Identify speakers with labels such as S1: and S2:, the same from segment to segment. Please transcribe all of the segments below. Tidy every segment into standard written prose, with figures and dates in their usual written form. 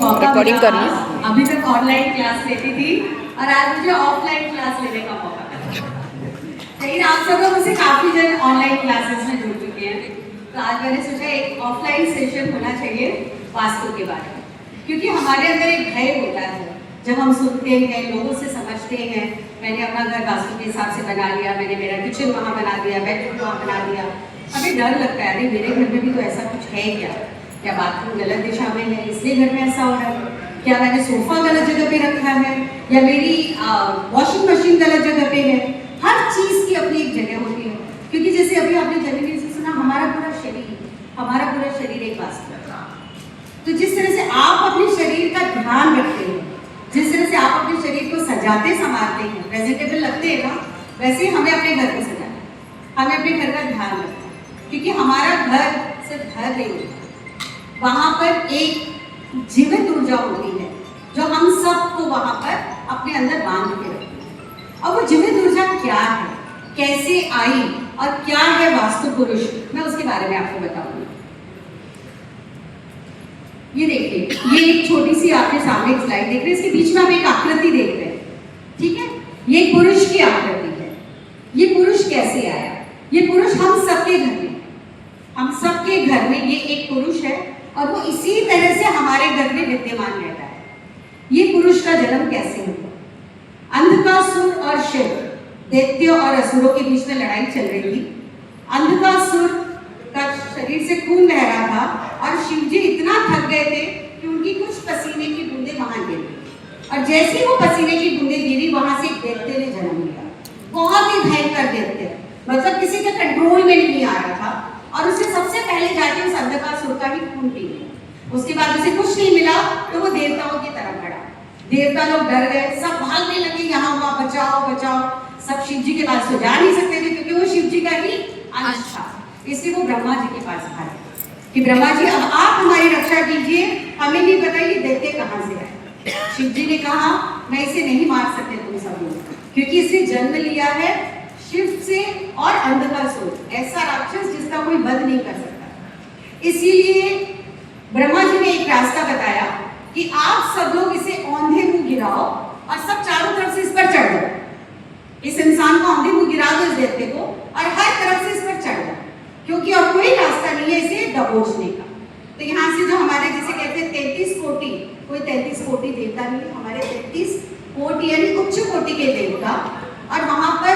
S1: Recording कर रही है।
S2: अभी तक ऑनलाइन क्लास लेती थी और आज मुझे ऑफलाइन क्लास लेने का मौका मिला। लेकिन आप सब लोग मुझसे काफी जन ऑनलाइन क्लासेस में जुड़ चुके हैं, तो आज मैंने सोचा एक ऑफलाइन सेशन होना चाहिए वास्तु के बारे में, क्योंकि हमारे अंदर एक भय होता है जब हम सुनते हैं, लोगों से समझते हैं। मैंने अपना घर वास्तु के हिसाब से बना लिया, मैंने मेरा किचन वहाँ बना दिया, बेडरूम वहाँ बना दिया। हमें डर लगता है, अरे मेरे घर में भी तो ऐसा कुछ है क्या बाथरूम गलत दिशा में है इसलिए घर में ऐसा हो रहा है, क्या मैंने सोफा गलत जगह पे रखा है, या मेरी वॉशिंग मशीन गलत जगह पे है। हर चीज़ की अपनी एक जगह होती है, क्योंकि जैसे अभी आपने जनरली से सुना हमारा पूरा शरीर एक वास्तु है। तो जिस तरह से आप अपने शरीर का ध्यान रखते हैं, जिस तरह से आप अपने शरीर को सजाते संवारते हैं, प्रेजेंटेबल लगते हैं ना, वैसे ही हमें अपने घर को सजाना है, हमें अपने घर का ध्यान रखना है, क्योंकि हमारा घर सिर्फ घर नहीं है, वहाँ पर एक जीवित ऊर्जा होती है जो हम सबको वहाँ पर अपने अंदर बांध के रखती है। और वो जीवित ऊर्जा क्या है, कैसे आई और क्या है वास्तु पुरुष, मैं उसके बारे में आपको बताऊंगी। ये देखिए, ये एक छोटी सी आपके सामने एक स्लाइड देख रहे हैं, इसके बीच में आप एक आकृति देख रहे हैं, ठीक है। ये एक पुरुष की आकृति है। ये पुरुष कैसे आया? ये पुरुष हम सबके घर में, हम सबके घर में ये एक पुरुष है और वो इसी तरह से हमारे घर में विद्यमान रहता है। ये पुरुष का जन्म कैसे हुआ? अंधकासुर और शिव, दैत्य और असुरों के बीच में लड़ाई चल रही थी। अंधकासुर का शरीर से खून बह रहा था और शिवजी इतना थक गए थे कि उनकी कुछ पसीने की बूंदें वहां गिरी, और जैसे ही वो पसीने की बूंदें गिरी वहां से एक दैत्य ने जन्म लिया। बहुत ही भयंकर दैत्य, मतलब किसी के कंट्रोल में नहीं आ रहा था, और उसे सबसे पहले जाके उस अंधकासुर का ही खून पी लिया। उसके बाद उसे कुछ नहीं मिला तो वो देवताओं की तरफ बढ़ा। देवता लोग डर गए, सब भागने लगे, यहाँ वहाँ बचाओ बचाओ। सब शिव जी के पास तो जा नहीं सकते थे क्योंकि वो शिव जी का ही अंश था, इसलिए वो ब्रह्मा जी के पास भागे कि ब्रह्मा जी अब आप हमारी रक्षा कीजिए, हमें नहीं पता ये दैत्य कहाँ से आए। शिव जी ने कहा मैं इसे नहीं मार सकते तुम सब लोग, क्योंकि इसने जन्म लिया है शिव से और अंधकासुर, ऐसा राक्षस जिसका कोई वध नहीं कर सकता। इसीलिए ब्रह्मा जी ने एक रास्ता बताया कि आप सब लोग इसे औंधे मुंह गिराओ और सब चारों तरफ से इस पर चढ़ जाओ। इस इंसान को औंधे मुंह गिरा दो, इस दैत्य को, और हर तरफ से इस पर चढ़ जाओ, क्योंकि और कोई रास्ता नहीं है इसे दबोचने का। तो यहाँ से जो हमारे जिसे कहते हैं 33 कोटि, कोई 33 कोटि देवता नहीं है, हमारे 33 कोटि यानी उच्च कोटि के देवता, और वहां पर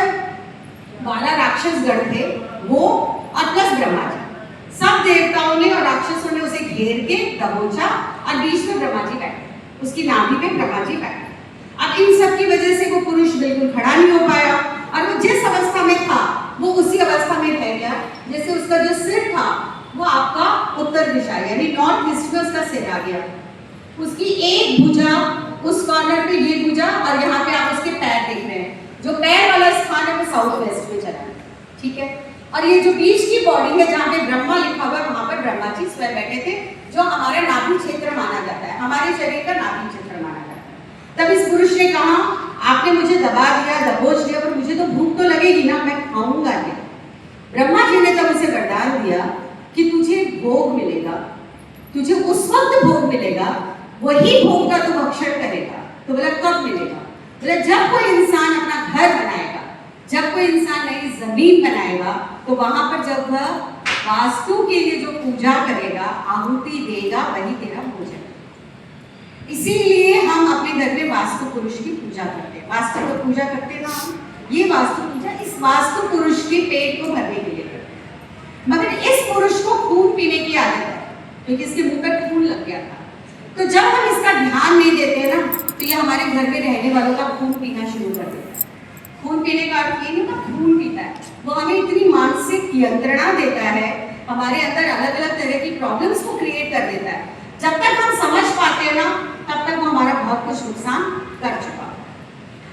S2: 12 राक्षस गण थे वो, और प्लस ब्रह्मा जी, सब देवताओं ने और राक्षसों ने उसे घेर के दबोचा, और बीच में ब्रह्मा जी बैठे, उसकी नाभि पे ब्रह्मा जी बैठे। अब इन सब की वजह से वो पुरुष बिल्कुल खड़ा नहीं हो पाया, और वो जिस अवस्था में था वो उसी अवस्था में रह गया, जैसे उसका जो सिर था वो आपका उत्तर दिशा यानी नॉर्थ ईस्ट में उसका सिर आ गया। उसकी एक भुजा, उस कॉर्नर पे ये भुजा, और यहाँ पे आप उसके पैर देख रहे हैं, जो पैर वाला स्थान है वो साउथ वेस्ट में चला है, ठीक है। और ये जो बीच की बॉडी है जहाँ पे ब्रह्मा लिखा हुआ है, वहां पर ब्रह्मा जी स्वयं बैठे थे, जो हमारा नाभि क्षेत्र माना जाता है, हमारे शरीर का नाभि क्षेत्र माना जाता है। तब इस पुरुष ने कहा आपने मुझे दबा दिया, दबोच दिया, पर मुझे तो भूख तो लगेगी ना, मैं खाऊंगा क्या? ब्रह्मा जी ने तब उसे वरदान दिया कि तुझे भोग मिलेगा, तुझे उस वक्त भोग मिलेगा, वही भोग का तू भक्षण करेगा। तो बोला कब मिलेगा? बोला जब कोई इंसान अपना घर बनाएगा, जब कोई इंसान नई जमीन बनाएगा, तो वहां पर जब वह वास्तु के लिए जो पूजा करेगा, आहुति देगा, वही तेरा भोजन। इसीलिए हम अपने घर में वास्तु पुरुष की पूजा करते हैं। वास्तु की पूजा करते हैं ना हम, ये वास्तु पूजा इस वास्तु पुरुष के पेट को भरने के लिए करते हैं। मगर इस पुरुष को खून पीने की आदत है, क्योंकि इसके मुंह पर खून लग गया था। तो जब हम इसका ध्यान नहीं देते हैं ना, तो ये हमारे घर में रहने वालों का खून पीना शुरू कर देता है। खून पीने का अर्थ ये नहीं ना खून पीता है, वो हमें इतनी मानसिक यंत्रणा देता है, हमारे अंदर अलग अलग तरह की प्रॉब्लम्स को क्रिएट कर देता है। जब तक हम समझ पाते हैं ना, तब तक वो हमारा बहुत कुछ नुकसान कर चुका।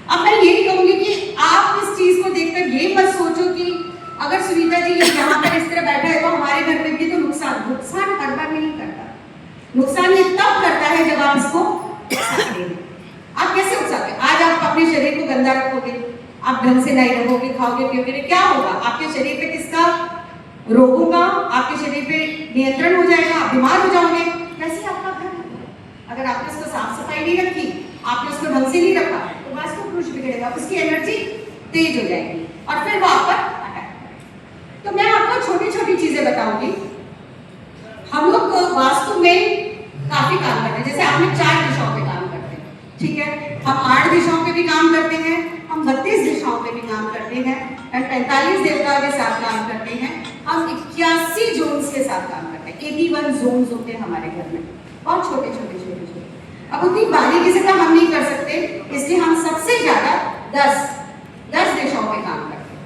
S2: अब मैं यही कहूंगी कि आप इस चीज को देखकर ये मत सोचो कि अगर सुनीता जी यहाँ पर इस तरह बैठा है तो हमारे घर में भी तो नुकसान हर बार नहीं करता। नुकसान ये तब करता है जब आप इसको उकसाते हैं। आप कैसे उकसाते? आज आप अपने शरीर को गंदा रखोगे, आप ढंग से नहीं रहोगे, खाओगे पियोगे, क्या होगा? आपके शरीर पे किसका रोगों का आपके शरीर पे नियंत्रण हो जाएगा, आप बीमार हो जाओगे। वैसे आपका घर अगर आपने उसको साफ सफाई नहीं रखी, आपने उसको ढंग से नहीं रखा, तो वास्तु पुरुष बिगड़ेगा, उसकी एनर्जी तेज हो जाएगी और फिर वो आप पर अटैक करेगा। तो मैं आपको छोटी छोटी चीजें बताऊंगी। हम लोग वास्तु में काफी काम करते हैं, जैसे आपने 4 दिशाओं पे काम करते हैं, ठीक है, हम 8 दिशाओं पे भी काम करते हैं, हम 32 दिशाओं पे भी काम करते हैं, हम 45 देवताओं के साथ काम करते हैं, हम 81 जोन्स के साथ काम करते हैं। 81 जोन्स होते हैं हमारे घर में, बहुत छोटे छोटे छोटे छोटे। अब उतनी बारीकी से काम हम नहीं कर सकते, इसलिए हम सबसे ज्यादा 10 दिशाओं पे काम करते हैं,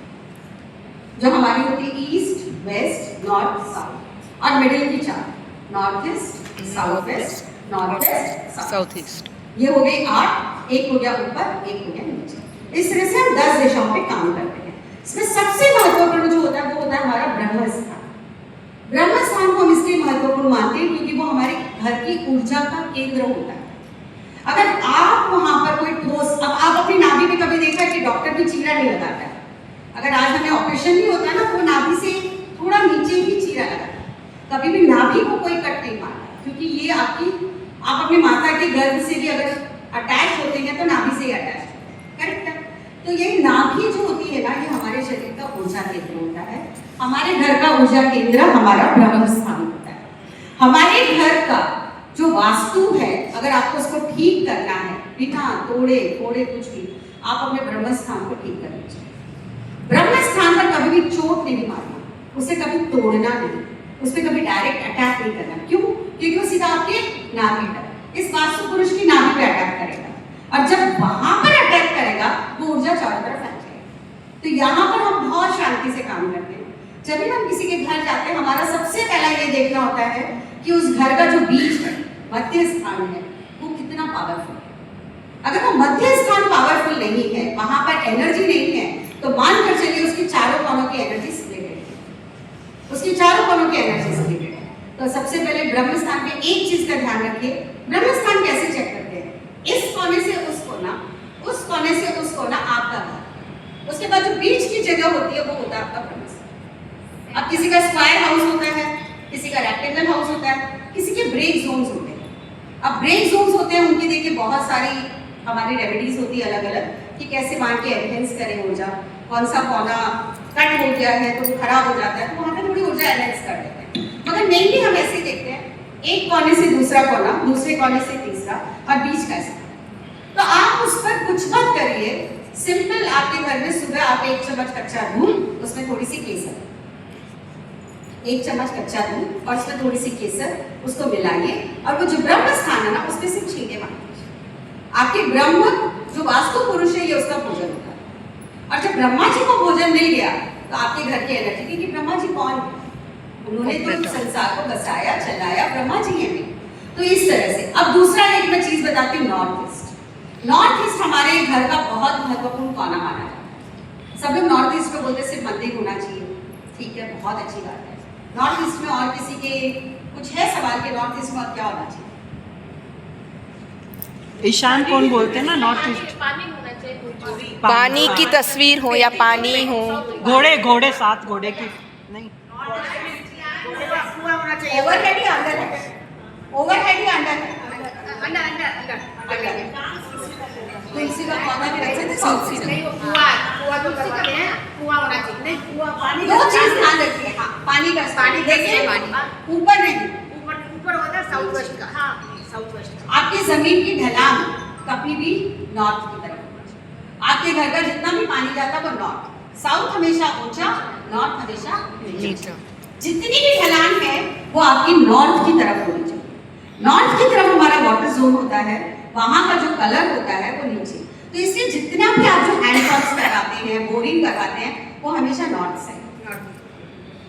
S2: जो हमारी होती है ईस्ट, वेस्ट, नॉर्थ, साउथ, और मिडिल की 4, north east, south west, north waste, south east. ये हो गई 8, एक हो गया ऊपर, एक हो गया नीचे। इस तरह से हम 10 दिशाओं पे काम करते हैं। इसमें सबसे महत्वपूर्ण जो होता है वो होता है हमारा ब्रह्म स्थान। ब्रह्म स्थान को हम इसलिए महत्वपूर्ण मानते हैं क्योंकि वो हमारे घर की ऊर्जा का केंद्र होता है। अगर आप वहां पर कोई ठोस, अब आप अपनी नाभि में कभी देखा है कि डॉक्टर भी चीरा नहीं लगाता है। अगर आज हमें ऑपरेशन नहीं होता है ना, तो नाभि से थोड़ा नीचे ही चीरा लगाता है। कभी भी नाभि को कोई कट नहीं मारता, क्योंकि ये आप अपनी माता के गर्भ से भी अगर अटैच होते हैं तो नाभि से ही अटैच होते हैं, करेक्ट है। तो ये नाभि जो होती है ना, ये हमारे शरीर का ऊर्जा केंद्र होता है। हमारे घर का ऊर्जा केंद्र हमारा ब्रह्म स्थान होता है। हमारे घर का जो वास्तु है, अगर आपको उसको ठीक करना है, बिना तोड़े फोड़े कुछ भी, आप अपने ब्रह्म स्थान को ठीक करना चाहिए। ब्रह्म स्थान पर कभी भी चोट नहीं मारना, उसे कभी तोड़ना नहीं, उस पर कभी डायरेक्ट अटैक नहीं करना। क्यों? क्योंकि वो सीधा आपके नाभि पर, इस वास्तु पुरुष की नाभि पे अटैक करेगा, और जब वहां पर अटैक करेगा वो ऊर्जा चारों तरफ फैल जाएगी। तो यहाँ पर हम बहुत शांति से काम करते हैं। जब भी हम किसी के घर जाते हैं, हमारा सबसे पहला ये देखना होता है कि उस घर का जो बीच है, मध्य स्थान है, वो कितना पावरफुल है। अगर वो मध्य स्थान पावरफुल नहीं है, वहां पर एनर्जी नहीं है, तो मानकर चलिए उसके चारों कोनों की एनर्जी स्प्लिट है, उसकी चारों कोनों की एनर्जी स्प्लिट है। तो सबसे पहले ब्रह्म स्थान पे एक चीज का ध्यान रखिए। ब्रह्म स्थान कैसे चेक करते हैं? इस कोने से उस कोना, उस कोने से उस कोना आपका घर, उसके बाद जो बीच की जगह होती है वो होता है आपका ब्रह्म स्थान। अब किसी का स्क्वायर हाउस होता है, किसी का रेक्टेंगल हाउस होता है, किसी के ब्रेक जोन्स होते हैं। अब ब्रेक जोन्स होते हैं, उनकी देखिए बहुत सारी हमारी रेमेडीज होती है अलग अलग, कि कैसे मान के एनहेंस करें ऊर्जा, कौन सा कोना कट हो गया है तो खराब हो जाता है, तो वहाँ पे थोड़ी ऊर्जा एनहेंस कर देते हैं। मगर मेनली हम ऐसे ही देखते हैं, एक कोने से दूसरा कोना, दूसरे कोने से तीसरा, और बीच का स्थान। तो आप उस पर कुछ मत करिए, सिंपल आपके घर में सुबह आप 1 चम्मच कच्चा दूध, उसमें थोड़ी सी केसर, 1 चम्मच कच्चा दूध और उसमें थोड़ी सी केसर, उसको मिलाइए, और वो जो ब्रह्म स्थान है ना, उसमें सिर्फ छींटे मार दीजिए। आपके ब्रह्म जो वास्तु पुरुष है, ये उसका भोजन होता है। और जब ब्रह्मा जी को भोजन मिल गया तो आपके घर की एनर्जी, क्योंकि ब्रह्मा जी कौन है? उन्होंने तो संसार को बसाया चलाया, ब्रह्मा जी हैं। तो इस तरह से अब दूसरा एक मैं चीज बताती हूँ, नॉर्थ ईस्ट। नॉर्थ ईस्ट हमारे घर का बहुत महत्वपूर्ण कोना माना जाता है। सब लोग नॉर्थ ईस्ट को बोलते हैं सिर्फ मंदिर होना चाहिए, ठीक है, बहुत अच्छी बात है। नॉर्थ ईस्ट में और किसी के कुछ है सवाल के नॉर्थ ईस्ट में और क्या होना चाहिए?
S1: ईशान कौन बोलते हैं ना नॉर्थ ईस्ट?
S3: पानी की तस्वीर हो या पानी हो,
S1: घोड़े 7 घोड़े की नहीं,
S2: ओवरहेड ही अंदर है, ओवरहेड ही अंदर है, तुलसी का पौधा भी रख सकते हैं, दो चीज ध्यान रखिए। हाँ, पानी का, पानी देखिए, ऊपर नहीं, ऊपर होता है साउथ वेस्ट का। हाँ, साउथ वेस्ट। आपकी जमीन की ढलान कभी भी नॉर्थ की तरफ होना चाहिए। आपके घर का जितना भी पानी जाता है वो नॉर्थ, साउथ हमेशा ऊंचा, नॉर्थ हमेशा नीचा। जितनी भी ढलान है वो आपकी नॉर्थ की तरफ होनी चाहिए। नॉर्थ की तरफ हमारा वाटर जोन होता है, वहां का जो कलर होता है वो नीचे। तो इसलिए जितना भी आप जो हैंड पंप्स लगाते हैं, बोरिंग लगाते हैं, वो हमेशा नॉर्थ साइड।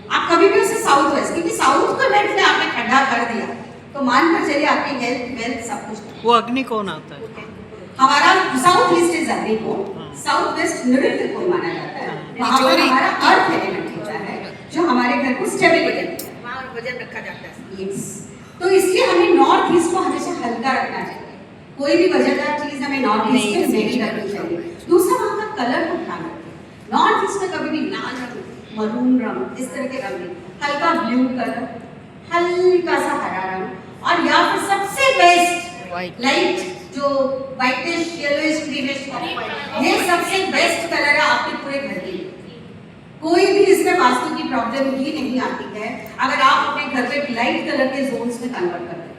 S2: आप कभी भी उसे साउथ वेस्ट, क्योंकि साउथ को वेस्ट में आपने खड्डा कर दिया तो मानकर चलिए आपकी हेल्थ वेल्थ सब कुछ।
S1: वो अग्नि कौन आता है?
S2: हमारा साउथ ईस्ट इज अग्नि कोण, साउथ वेस्ट नृत्य कोण माना जाता है। वहाँ पर हमारा अर्थ एलिमेंट होता है जो हमारे घर को स्टेबिलिटी देता है, वहाँ वजन रखा जाता है। यस, तो इसलिए हमें नॉर्थ ईस्ट को हमेशा हल्का रखना चाहिए। कोई भी वजनदार चीज हमें नॉर्थ ईस्ट में नहीं रखनी चाहिए। दूसरा वहाँ का कलर को ध्यान रखें। नॉर्थ ईस्ट में कभी भी लाल रंग, मरून रंग, इस तरह के रंग नहीं, हल्का ब्लू कलर, हल्का सा हरा रंग, और या फिर सबसे बेस्ट
S3: White.
S2: लाइट जो व्हाइटिश येलोइश ग्रीनिश, ये सबसे बेस्ट कलर है आपके पूरे घर के लिए। कोई भी इसमें वास्तु की प्रॉब्लम ही नहीं आती है अगर आप अपने घर पे लाइट कलर के जोन्स में कन्वर्ट करते हैं।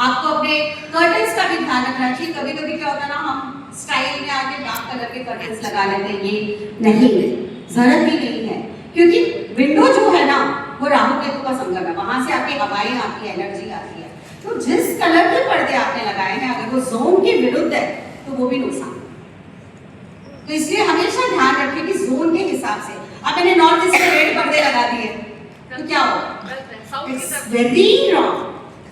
S2: आपको अपने कर्टन्स का भी ध्यान रखना चाहिए। कभी कभी क्या होता है ना, हम स्टाइल में आके डार्क कलर के कर्टन्स लगा लेते हैं, ये नहीं है, जरूरत भी नहीं है, क्योंकि विंडो जो है ना वो राहु केतु का संगम है, वहां से आपकी हवाएं आती है, एनर्जी आती है। तो जिस कलर के पर्दे आपने लगाए हैं अगर वो जोन के विरुद्ध है तो वो भी नुकसान। तो इसलिए हमेशा ध्यान रखें कि जोन के हिसाब से। अब मैंने नॉर्थ ईस्ट में रेड पर्दे लगा दिए तो क्या होगा? इट्स वेरी रॉन्ग,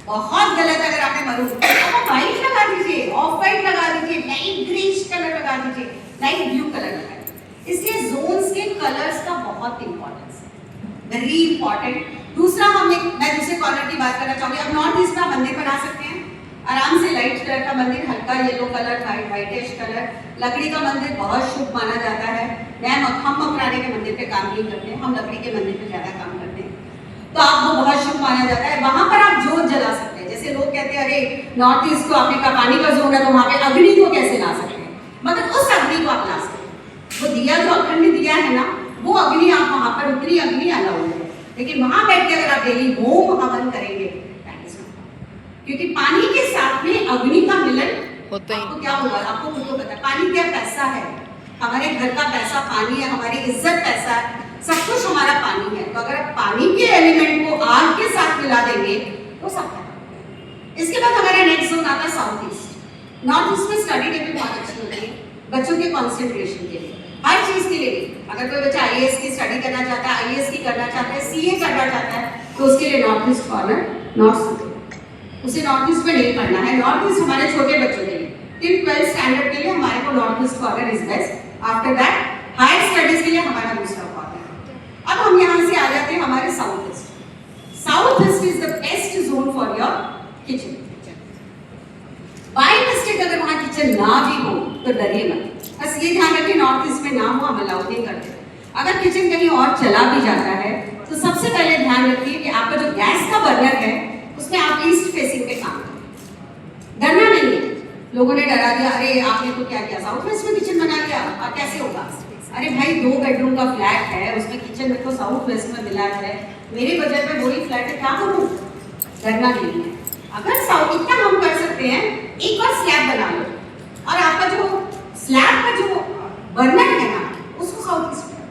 S2: बहुत गलत। अगर आपने मरून आप व्हाइट लगा दीजिए, ऑफ व्हाइट लगा दीजिए, लाइट ग्रीश कलर लगा दीजिए, लाइट ब्लू कलर लगा दीजिए। इसलिए जोन्स के कलर्स का बहुत इंपॉर्टेंस है, वेरी इंपॉर्टेंट। दूसरा मैं दूसरे कॉर्नर की बात करना चाहूंगी। अब नॉर्थ ईस्ट में मंदिर बना सकते हैं आराम से, लाइट कलर का मंदिर, हल्का येलो कलर, व्हाइटिश कलर। लकड़ी का मंदिर बहुत शुभ माना जाता है। हम मकराने के मंदिर पे काम नहीं करते, हम लकड़ी के मंदिर पे ज्यादा काम करते हैं, तो आप वो बहुत शुभ माना जाता है। वहां पर आप जोत जला सकते हैं। जैसे लोग कहते हैं अरे नॉर्थ ईस्ट को आपने कहा पानी का जोन है तो वहां पे अग्नि को कैसे ला सकते हैं, मतलब उस अग्नि को आप ला सकते हैं। वो दिया जो अखंड दिया है ना, वो अग्नि आप वहां पर, उतनी अग्नि अलाउड है। लेकिन वहां बैठ के अगर आप डेली होम हवन करेंगे, क्योंकि पानी के साथ में अग्नि का मिलन
S3: होता ही
S2: आपको क्या होगा, आपको खुद को पता है। पानी क्या पैसा है, हमारे घर का पैसा पानी है, हमारी इज्जत पैसा है, सब कुछ हमारा पानी है। तो अगर आप पानी के एलिमेंट को आग के साथ मिला देंगे तो सब है। इसके बाद हमारा नेक्स्ट जोन आता है साउथ ईस्ट। नॉर्थ ईस्ट में स्टडी टेबल बहुत अच्छी होती है बच्चों के कंसंट्रेशन के लिए, हर चीज के लिए। अगर कोई बच्चा आईएएस की स्टडी करना चाहता है, आईएएस की करना चाहता है, सीए करना चाहता है, तो उसके लिए नॉर्थ ईस्ट कॉर्नर, नॉर्थ उसे नॉर्थ ईस्ट में नहीं पढ़ना है। नॉर्थ ईस्ट हमारे छोटे बच्चों के लिए, टिल 12th स्टैंडर्ड के लिए हमारे को north east corner is best. After that higher studies के लिए हमारा दूसरा कॉर्नर है। अब हम यहाँ से आ जाते हैं हमारे south east. South east is the west zone for your kitchen. By mistake अगर वहाँ किचन ना भी हो तो डरिए मत, बस ये ध्यान रखिए नॉर्थ ईस्ट में ना हो, हम अलाउ नहीं करते। अगर किचन कहीं और चला भी जाता है तो सबसे पहले ध्यान रखिए कि आपका जो गैस का बर्नर है उसमें आप ईस्ट फेसिंग पे काम करें। डरना नहीं है। लोगों ने डरा दिया, अरे आपने तो क्या किया, साउथ वेस्ट में किचन बना लिया, और कैसे होगा? अरे भाई 2 बेडरूम का फ्लैट है, उसमें किचन में तो साउथ वेस्ट में मिला है, मेरे बजट में वही फ्लैट है, क्या करूँ? डरना नहीं है। अगर साउथ इतना हम कर सकते हैं, एक बार स्लैब बना लो और आपका जो स्लैब का जो बर्नर है ना उसको साउथ ईस्ट में,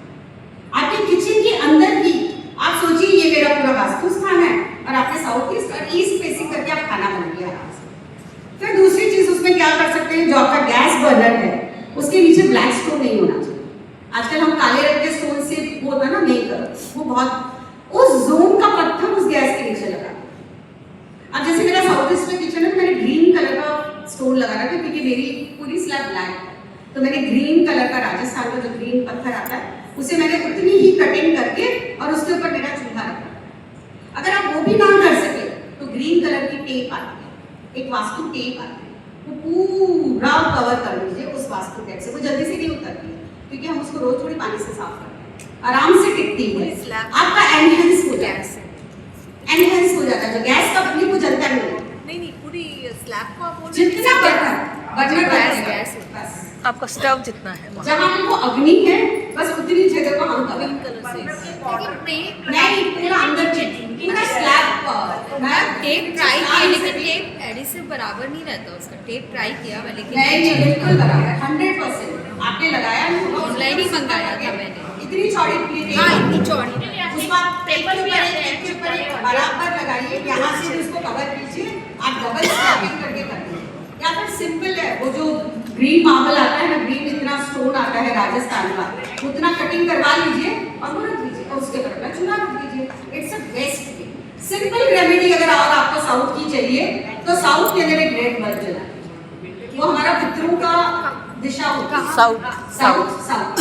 S2: आपके किचन के अंदर ही आप सोचिए ये मेरा पूरा वास्तु स्थान है और आपने साउथ ईस्ट और ईस्ट फेसिंग करके आप खाना बना लिया आराम से। फिर दूसरी चीज उसमें क्या कर सकते हैं, जो आपका गैस बर्नर है उसके नीचे ब्लैक स्टोन नहीं होना चाहिए। आजकल हम काले रंग के स्टोन से वो होता है ना मेकअप, वो बहुत, उस जोन का पत्थर उस गैस के नीचे लगा। अब जैसे मेरा साउथ ईस्ट में किचन है, मैंने ग्रीन कलर का स्टोन लगा रखा है क्योंकि मेरी पूरी स्लैब ब्लैक है, तो मैंने ग्रीन कलर का, राजस्थान का जो ग्रीन पत्थर आता है उसे मैंने उतनी ही कटिंग करके और उसके ऊपर मेरा चूल्हा रखा। अगर आप वो भी ना कर सके तो ग्रीन कलर की टेप आती है, एक वास्तु टेप आती है, वो पूरा कवर कर लीजिए उस वास्तु टेप से। वो जल्दी से नहीं उतरती है क्योंकि हम उसको रोज थोड़ी पानी से साफ करते हैं, आराम से टिकती है, आपका एनहेंस हो जाता है, एनहेंस हो जाता है। जो गैस का पत्नी वो जलता नहीं,
S4: पूरी स्लैब को आप
S2: जितना बर्नर बस
S3: आपका स्टव जितना है
S2: जहाँ पे वो अग्नि है बस उतनी जगह को हम कवर नहीं, पूरा अंदर पूरा स्लैब पर। मैं
S4: टेप ट्राई किया लेकिन टेप एडिसिव बराबर नहीं रहता उसका। टेप ट्राई किया मैं लेकिन
S2: नहीं बिल्कुल बराबर 100% आपने लगाया ना,
S4: ऑनलाइन ही मंगाया था मैंने।
S2: इतनी चौड़ी प्लेट,
S4: हाँ इतनी चौड़ी,
S2: उसका पेपर के ऊपर बराबर लगाइए, यहाँ से उसको कवर कीजिए, आप डबल स्लैबिंग करके कर दीजिए। या फिर सिंपल है, वो जो ग्रीन मार्बल आता है ना, ग्रीन इतना स्टोन आता है राजस्थान का, उतना कटिंग करवा लीजिए और वो रख दीजिए और उसके ऊपर में चूल्हा रख दीजिए। It's a best way, simple remedy. अगर और आपको साउथ की चाहिए तो साउथ के अंदर एक रेड बल्ब जला, वो हमारा पितरों का दिशा होता है, साउथ साउथ।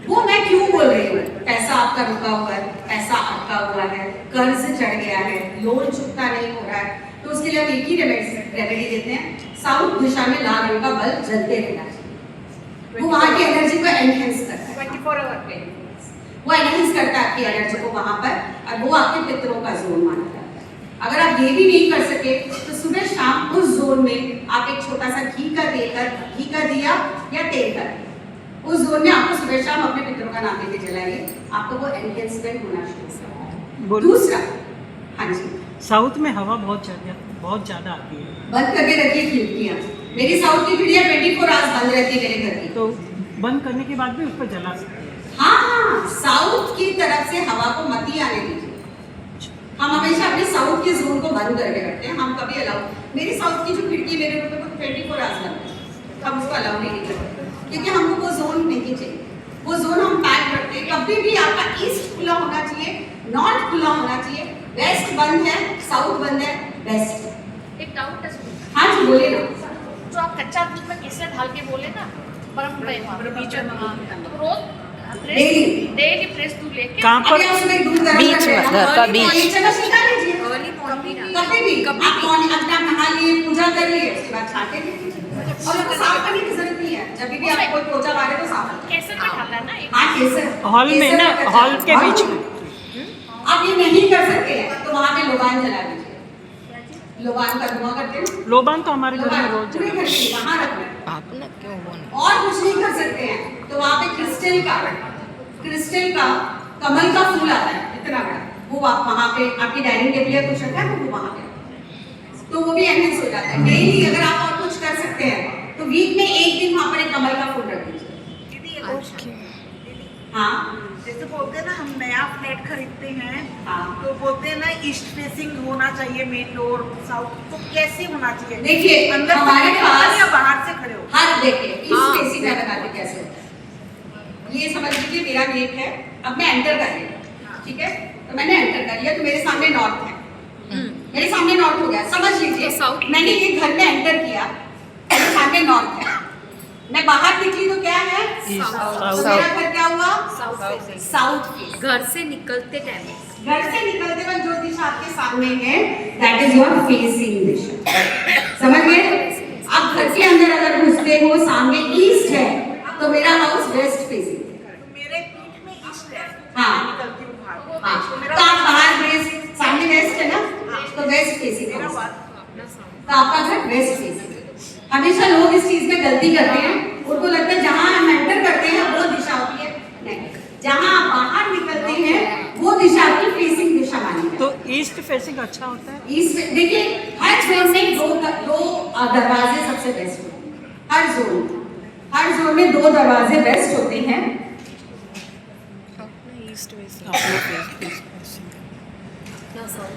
S2: वो मैं क्यों बोल रही हूँ, पैसा आपका रुका हुआ है, पैसा अटका हुआ है, कर्ज चढ़ गया है, लोन चुकता नहीं हो रहा है, तो उसके लिए हम एक ही रेमेडी देते हैं, साउथ दिशा में लाल रंग का बल्ब जलते रहना चाहिए। वो वहाँ की एनर्जी को एनहेंस करता है,
S4: 24 आवर पे
S2: वो एनहेंस करता है आपकी एनर्जी को वहाँ पर, और वो आपके पितरों का जोन माना जाता है। अगर आप ये भी नहीं कर सके तो सुबह शाम उस जोन में आप एक छोटा सा घी का दिया या तेल का दिया, उस जोन में आपको सुबह शाम अपने पितरों का नाम लेके जलाइए, आपको वो एनहेंसमेंट होना शुरू होगा।
S1: बोलो।
S2: दूसरा, हाँ जी,
S1: साउथ में हवा बहुत ज्यादा आती है,
S2: बंद करके रखिए खिड़कियाँ। मेरी साउथ की खिड़कियाँ 24 आवर्स बंद रहती है मेरे घर की।
S1: तो बंद करने के बाद भी उस पर जला सकते हैं।
S2: हाँ, साउथ की तरफ से हवा को मत ही आने दीजिए। हम हमेशा अपने साउथ के जोन को बंद करके रखते हैं, हम कभी अलाउ, मेरी साउथ की जो खिड़की मेरे रूम में 24 आवर्स बंद है, हम उसको अलाउ नहीं करते क्योंकि हमको वो जोन नहीं चाहिए। वो जोन हम पैक रखते हैं। कभी भी आपका ईस्ट खुला होना चाहिए, नॉर्थ खुला होना चाहिए, वेस्ट बंद है, साउथ बंद है, वेस्ट।
S5: एक डाउट है सुनो।
S2: हाँ जी, बोलिए ना।
S5: जो आप कच्चा दूध में केसर ढाल के बोले ना, बर्फ में रोज डेली फ्रेश दूध लेके
S1: कहाँ पर?
S2: अभी आप सुबह दूध गर्म
S3: बीच
S2: करते
S3: में,
S2: हैं,
S3: घर का
S2: early
S3: बीच।
S2: morning चम्मच निकाल लीजिए।
S4: अर्ली मॉर्निंग
S2: कभी भी आप मॉर्निंग अपना नहा लिए, पूजा कर लिए, उसके बाद छाटे लीजिए और उसको साफ करने की जरूरत नहीं है। जब भी आप कोई पोछा मारे तो साफ करें।
S5: केसर में डालना है ना एक
S2: हाँ, केसर
S1: हॉल में ना,
S2: केसर का
S1: हॉल के
S2: हॉल
S1: बीच
S2: में।
S1: में।
S2: आप ये नहीं कर सकते हैं तो वहाँ पे लोबान जला दीजिए। लोबान का धुआं करते हैं,
S1: लोबान तो हमारे घर में
S2: लोबान
S1: रोज
S2: पूरे
S1: जला।
S2: घर के वहाँ रखना है।
S3: आपने क्यों वो नहीं?
S2: और कुछ नहीं कर सकते हैं तो वहाँ पे क्रिस्टल का कमल का फूल आता है इतना बड़ा, वो आप वहाँ पे आपकी डाइनिंग टेबल या कुछ रखा है तो वो वहाँ पे, तो वो भी एनहेंस हो जाता है। डेली अगर आप और कुछ कर सकते हैं तो वीक में एक दिन वहाँ पर एक कमल का फूल रख दीजिए।
S3: ओके।
S2: हाँ
S6: जैसे बोलते हैं ना, हम नया फ्लैट खरीदते हैं
S2: हाँ,
S6: तो बोलते हैं ना ईस्ट फेसिंग होना चाहिए मेन डोर, साउथ, तो कैसे होना चाहिए?
S2: देखिए
S6: अंदर से
S2: हमारे
S6: खड़े हो
S2: पास
S6: या बाहर से खड़े हो?
S2: हर देखिए इस
S3: हाँ।
S2: फेसिंग का बताते कैसे होता है। ये समझ लीजिए मेरा गेट है, अब मैं एंटर कर रही हूँ, ठीक है, तो मैंने एंटर कर लिया तो मेरे सामने नॉर्थ है, मेरे सामने नॉर्थ हो गया, समझ लीजिए।
S4: तो साउथ
S2: मैंने ये घर में एंटर किया, मेरे सामने नॉर्थ है, मैं बाहर निकली तो क्या है, तो मेरा घर क्या हुआ, साउथ फेस।
S4: घर से निकलते टाइम
S2: घर से निकलते वक्त जो दिशा आपके सामने है दैट इज योर फेसिंग दिशा, समझ गए। आप घर के अंदर अगर घुसते हो सामने ईस्ट है तो मेरा हाउस वेस्ट फेसिंग है।
S6: तो मेरे पीठ में ईस्ट है,
S2: हाँ।
S6: मैं निकलती हूँ बाहर,
S2: हाँ,
S6: तो
S2: तो
S6: मेरा
S2: आप बाहर वेस्ट, सामने वेस्ट है ना, तो वेस्ट फेसिंग
S6: मेरा
S2: है,
S6: बात
S2: तो आपका घर वेस्ट फेसिंग है। हमेशा लोग इस चीज में गलती करते हैं, उनको लगता है जहां हम एंटर करते हैं वो दिशा होती है, नहीं, जहां आप बाहर निकलते हैं वो दिशा आपकी फेसिंग दिशा मानी जाती है।
S1: तो ईस्ट फेसिंग अच्छा होता है।
S2: ईस्ट देखिए हर जोन में दो दरवाजे सबसे बेस्ट होते हैं, हर जोन में 2 दरवाजे बेस्ट होते हैं।
S3: अपना ईस्ट वेस्ट
S1: अपना फेस
S4: ना साउथ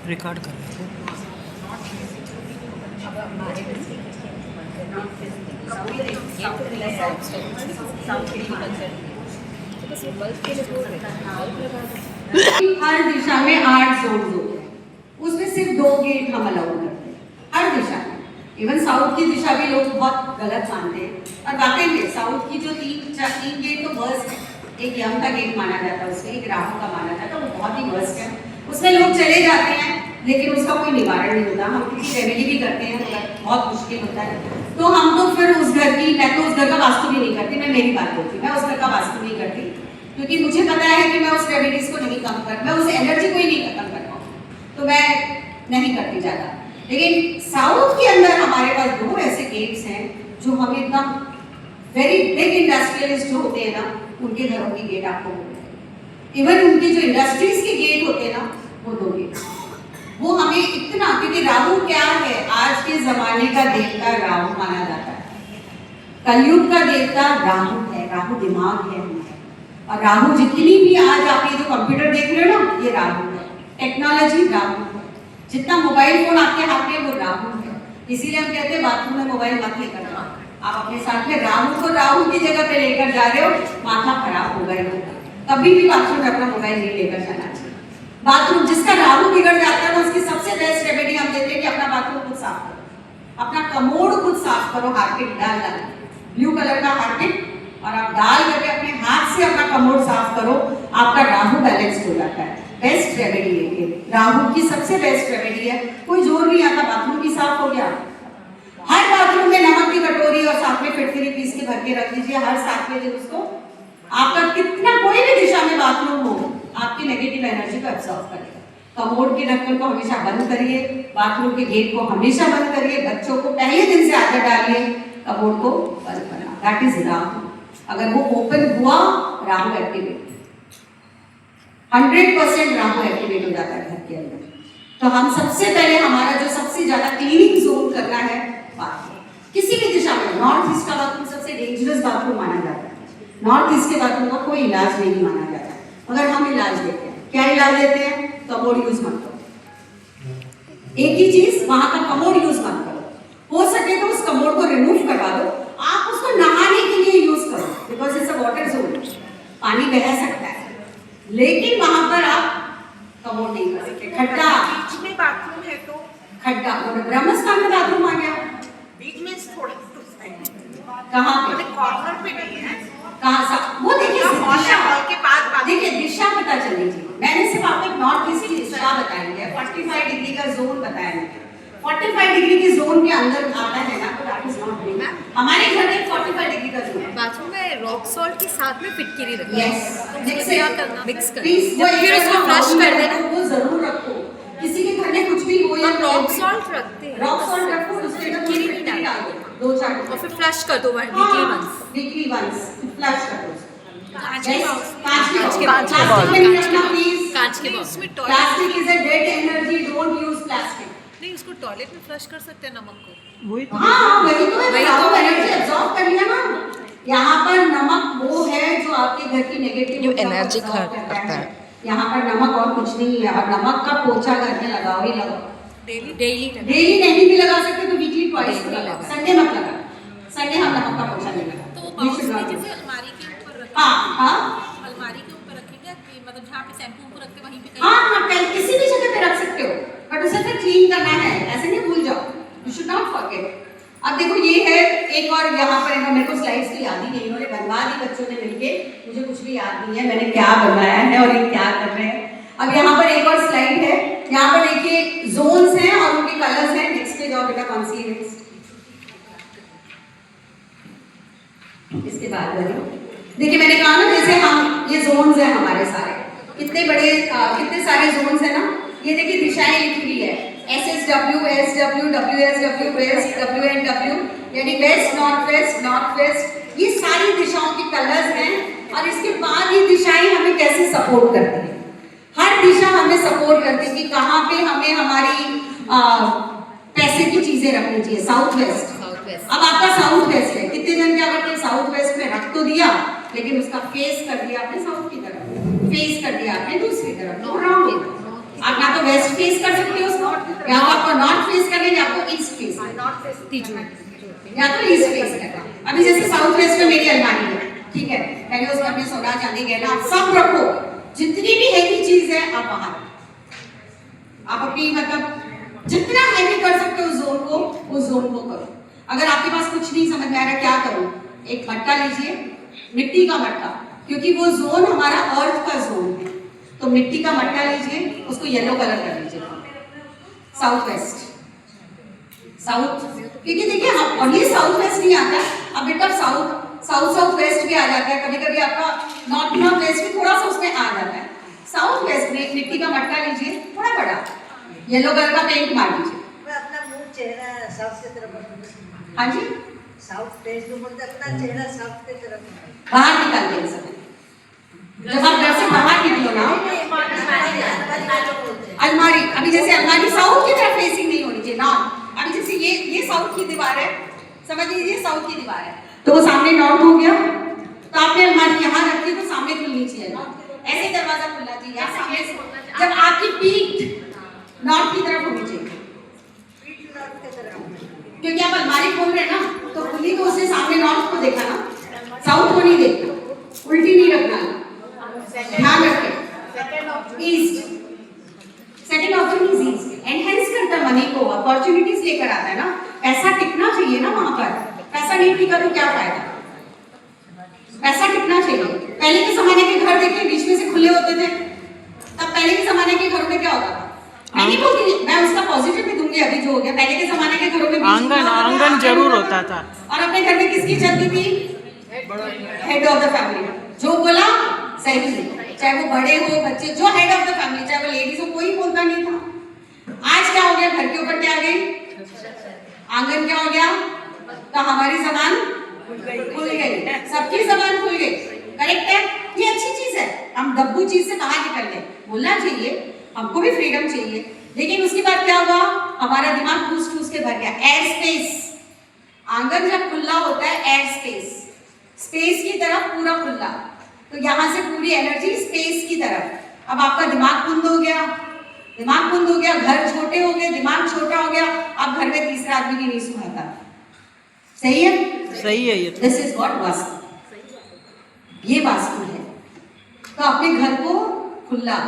S1: रिकॉर्ड कर रहे
S2: हर दिशा में 8 जोन होते हैं, उसमें सिर्फ 2 गेट हम अलाउ करते हैं हर दिशा में। इवन साउथ की दिशा भी लोग बहुत गलत मानते हैं, और वाकई में साउथ की जो 3 गेट तो वर्स्ट है। एक यम का गेट माना जाता है, उसमें एक राहु का माना जाता है, वो बहुत ही वर्स्ट है। उसमें लोग चले जाते हैं लेकिन उसका कोई निवारण नहीं होता, हम किसी रेमेडी भी करते हैं तो बहुत मुश्किल होता है। तो हम तो फिर उस घर की, मैं तो उस घर का वास्तु भी नहीं करती, मैं मेरी बात होती, मैं उस घर का वास्तु नहीं करती क्योंकि मुझे पता है कि मैं उस रेमेडीज को नहीं कम कर, मैं उस एनर्जी को ही नहीं खत्म कर पाऊँ, तो मैं नहीं करती ज़्यादा। लेकिन साउथ के अंदर हमारे पास 2 ऐसे गेट्स हैं जो हमें एकदम वेरी बिग इंडस्ट्रियलिस्ट जो होते हैं ना, उनके घरों के गेट आपको मिलते हैं। इवन उनकी जो इंडस्ट्रीज के गेट होते हैं ना, वो 2 गेट, वो हमें इतना, क्योंकि राहु क्या है, आज के जमाने का देवता राहु माना जाता है, कलयुग का देवता राहु है, राहु दिमाग है हमारा। और राहु जितनी भी आज आप ये जो कंप्यूटर देख रहे हो ना, ये राहु है, टेक्नोलॉजी राहु है, जितना मोबाइल फोन आपके हाथ में वो राहु है। इसीलिए हम कहते हैं बाथरूम में मोबाइल मत लेकर जाओ, आप अपने साथ में राहु को राहु की जगह पे लेकर जा रहे हो, माथा खराब हो गया होगा। कभी भी बाथरूम में अपना मोबाइल नहीं लेकर जाना चाहिए। बाथरूम जिसका राहु बिगड़ जाता है ना, उसकी सबसे बेस्ट रेमेडी हम देते हैं कि अपना बाथरूम खुद साफ करो, अपना कमोड खुद साफ करो, हार्पिक डाल ब्लू कलर का हार्पिक, और आप डाल करके अपने हाथ से अपना कमोड साफ करो, आपका राहु बैलेंस हो जाता है। बेस्ट रेमेडी है, राहु की सबसे बेस्ट रेमेडी है, कोई जोर नहीं आता, बाथरूम भी साफ हो गया। हर बाथरूम में नमक की कटोरी और साथ में फिटकरी पीस के भर के रख दीजिए, हर 7वें दिन उसको, आपका कितना कोई भी दिशा में बाथरूम हो, आपकी नेगेटिव एनर्जी को एब्सॉर्ब करेगा। कमोड के ढक्कन को हमेशा बंद करिए, बाथरूम के गेट को हमेशा बंद करिए, बच्चों को पहले दिन से आदत डालिए कमोड को बंद करना। That is Rahu. अगर वो ओपन हुआ, राहु एक्टिवेट, 100% राहु एक्टिवेट हो जाता है घर के अंदर। तो हम सबसे पहले हमारा जो सबसे ज्यादा क्लीनिंग जोन करना है बाथरूम, किसी भी दिशा में। नॉर्थ ईस्ट का बाथरूम सबसे डेंजरस बाथरूम माना जाता है। नॉर्थ ईस्ट के बाथरूम का कोई इलाज नहीं माना जाता, मगर हम इलाज देते हैं। क्या इलाज देते हैं? कमोड यूज मत करो। एक ही चीज, वहां का कमोड यूज मत करो। हो सके तो उस कमोड को रिमूव करवा दो, आप उसको नहाने के लिए यूज करो, because it's a water zone, पानी बह सकता है, लेकिन वहां पर आप कमोड नहीं कर सकते। खड्डा,
S6: बीच में बाथरूम है तो
S2: खड्डा, ब्रह्मस्थान में बाथरूम आ गया।
S6: बीच में थोड़े
S2: कहाँ पे?
S6: कॉर्नर पे नहीं है,
S2: कहाँ सा? वो देखिए दिशा,
S6: हॉल के बाद
S2: देखिए दिशा पता चलनी चाहिए। मैंने सिर्फ आपको एक नॉर्थ ईस्ट की दिशा बताई है, 45 डिग्री का जोन बताया है। 45 डिग्री के जोन के अंदर आता है ना, तो दैट इज नॉट ग्रीन। हमारे घर में 45 डिग्री का जोन है।
S4: बाथरूम में रॉक सॉल्ट के साथ में फिटकिरी रखना है।
S2: यस,
S4: तो क्या करना? मिक्स करना।
S2: प्लीज वो
S4: फिर उसको फ्लश कर देना।
S2: वो जरूर रखो। किसी के घर में कुछ भी हो या
S4: हम रॉक सॉल्ट रखते हैं।
S2: रॉक सॉल्ट रखो, उसके अंदर
S4: फिटकिरी
S2: फिटकिरी
S4: नहीं
S2: डाल
S4: डालते।
S2: दो, 2-4
S4: और फिर फ्लश कर दो weekly once.
S2: Weekly once flush करो।
S5: कांच के
S2: Yes,
S5: box।
S2: कांच के
S3: कांच के
S2: box।
S3: box।
S2: प्लास्टिक में नहीं रखना प्लीज।
S4: कांच के बॉक्स
S5: इसमें toilet
S2: plastic is a dead energy, don't use plastic.
S5: नहीं, उसको टॉयलेट में फ्लश कर सकते हैं नमक को।
S1: वही तो
S2: हाँ, वही तो है,
S4: वही तो
S2: राहु
S4: है।
S2: एनर्जी एब्जॉर्ब कर लिया ना। यहाँ पर नमक वो है जो आपके घर की नेगेटिव
S3: जो एनर्जी करता है।
S2: यहाँ पर नमक और कुछ नहीं है। और नमक का पोछा घर में लगाओ ही लगाओ।
S4: डेली
S2: डेली नहीं भी लगा सकते तो वीकली ट्वाइस
S4: Daily
S2: लगाओ।
S4: लगा।
S2: संडे मत लगा, संडे हम नमक का पोछा नहीं लगा।
S5: तो वो बाउंस में जैसे अलमारी के ऊपर रखें,
S2: हाँ,
S5: अलमारी के ऊपर रखेंगे कि मतलब जहाँ पे शैम्पू को रखते वहीं पे
S2: हाँ, किसी भी जगह पे रख सकते हो, बट उसे फिर क्लीन करना है, ऐसे नहीं भूल जाओ। You should not forget. अब देखो ये है एक और, यहाँ पर मेरे को स्लाइड्स की याद ही नहीं, इन्होंने बनवा दी बच्चों ने मिलके, मुझे कुछ भी याद नहीं है मैंने क्या बनवाया है और ये क्या कर रहे हैं। अब यहाँ पर एक और स्लाइड है, यहाँ पर देखिए जोन्स हैं और उनके कलर्स हैं। नेक्स्ट पे जाओ बेटा, कौन सी है नेक्स्ट? इसके बाद देखिए मैंने कहा ना, जैसे हम ये जोन्स हैं हमारे सारे, कितने बड़े कितने सारे जोन्स हैं ना। ये देखिए दिशाएं लिखी हुई है, SSW, SW, WSW, west, WNW, यानी वेस्ट, नॉर्थ वेस्ट। ये सारी दिशाओं के कलर्स हैं। और इसके बाद ये दिशाएं हमें कैसे सपोर्ट करती है। हर दिशा हमें सपोर्ट करती है कि कहाँ पे हमें हमारी पैसे की चीजें रखनी चाहिए। South west. अब आपका साउथ वेस्ट है, कितने जन क्या करते हैं, साउथ वेस्ट में रख तो दिया, लेकिन उसका फेस कर दिया आपने साउथ की तरफ, फेस कर दिया आपने दूसरी तरफ। No wrong. आप ना तो वेस्ट फेस कर सकते हो उसको, या तो आपको नॉर्थ फेस करना है, या आपको ईस्ट फेस करना है, या तो ईस्ट फेस करना है। अभी जैसे साउथ वेस्ट में मेरी अलमारी है, ठीक है, पहले उसमें अपने सोना चांदी गहना आप सब रखो, जितनी भी हैवी चीज है आप बाहर, आप अपनी मतलब जितना हैवी कर सकते हो उस जोन को करो। अगर आपके पास कुछ नहीं समझ में आ रहा क्या करूं, एक मटका लीजिए, मिट्टी का मटका, क्योंकि वो जोन हमारा अर्थ का जोन है, तो मिट्टी का मटका लीजिए, उसको येलो कलर कर लीजिए, साउथ वेस्ट, साउथ, क्योंकि देखिए हम और ये साउथ वेस्ट नहीं आता, अब बेटा साउथ वेस्ट भी आ जाता है, कभी कभी आपका नॉर्थ वेस्ट भी थोड़ा सा उसमें आ जाता है। साउथ वेस्ट में मिट्टी का मटका लीजिए, थोड़ा बड़ा, येलो कलर का पेंट मार दीजिए।
S6: अपना मुंह चेहरा साउथ की तरफ,
S2: हाँ जी,
S6: साउथ फेस जो बोलते अपना चेहरा साउथ की तरफ
S2: बाहर निकाल दे समय, जब आप घर से बाहर निकलो ना, अलमारी, अभी जैसे अलमारी साउथ की तरफ फेसिंग नहीं होनी चाहिए ना। अभी जैसे ये साउथ की दीवार है, समझ लीजिए साउथ की दीवार है, तो वो सामने नॉर्थ हो गया, तो आपने अलमारी यहाँ रखी तो सामने खुलनी चाहिए, ऐसे दरवाजा खुलना चाहिए, या सामने से, जब आपकी पीठ नॉर्थ की तरफ होनी चाहिए, क्योंकि आप अलमारी खोल रहे हैं ना, तो खुली तो उसने सामने नॉर्थ को देखा ना, साउथ को नहीं देखना, उल्टी नहीं रखना, ध्यान रखें। East, second option is east, enhance करता है मनी को, अपॉर्चुनिटीज लेकर आता है ना, पैसा टिकना चाहिए ना वहां पर, पैसा नहीं टिका तो क्या फायदा, पैसा टिकना चाहिए। पहले के जमाने के घर देखिए बीच में से खुले होते थे, तब पहले के जमाने के घरों में क्या होता था, मैं नहीं बोलती, मैं उसका पॉजिटिव भी दूंगी अभी जो हो गया, पहले के जमाने के घरों में
S1: आंगन जरूर होता था,
S2: और अपने घर में किसकी चलती थी, हेड ऑफ द फैमिली, जो बोला सही, चाहे वो बड़े हो बच्चे, जो हेड ऑफ द फैमिली, चाहे वो लेडीज हो, कोई बोलता नहीं था। आज क्या हो गया, घर के ऊपर क्या आ गई, आंगन क्या हो गया, तो हमारी जबान खुल गई, सबकी जबान खुल गई। करेक्ट है, ये अच्छी चीज है। हम दब्बू चीज से कहाँ निकल गए, बोलना चाहिए, हमको भी फ्रीडम चाहिए, लेकिन उसके बाद क्या हुआ, हमारा दिमाग ठूस ठूस के भर गया। एयर स्पेस, आंगन जब खुला होता है एयर स्पेस, स्पेस की तरफ पूरा खुला, तो यहाँ से पूरी एनर्जी स्पेस की तरफ। अब आपका दिमाग बंद हो गया, दिमाग बंद हो गया, घर छोटे हो गए, दिमाग छोटा हो गया, अब घर में तीसरा आदमी भी नहीं सुनाता। सही है,
S1: सही है ये तो।
S2: दिस इज व्हाट वास्तु, ये वास्तु है। तो अपने घर को खुला,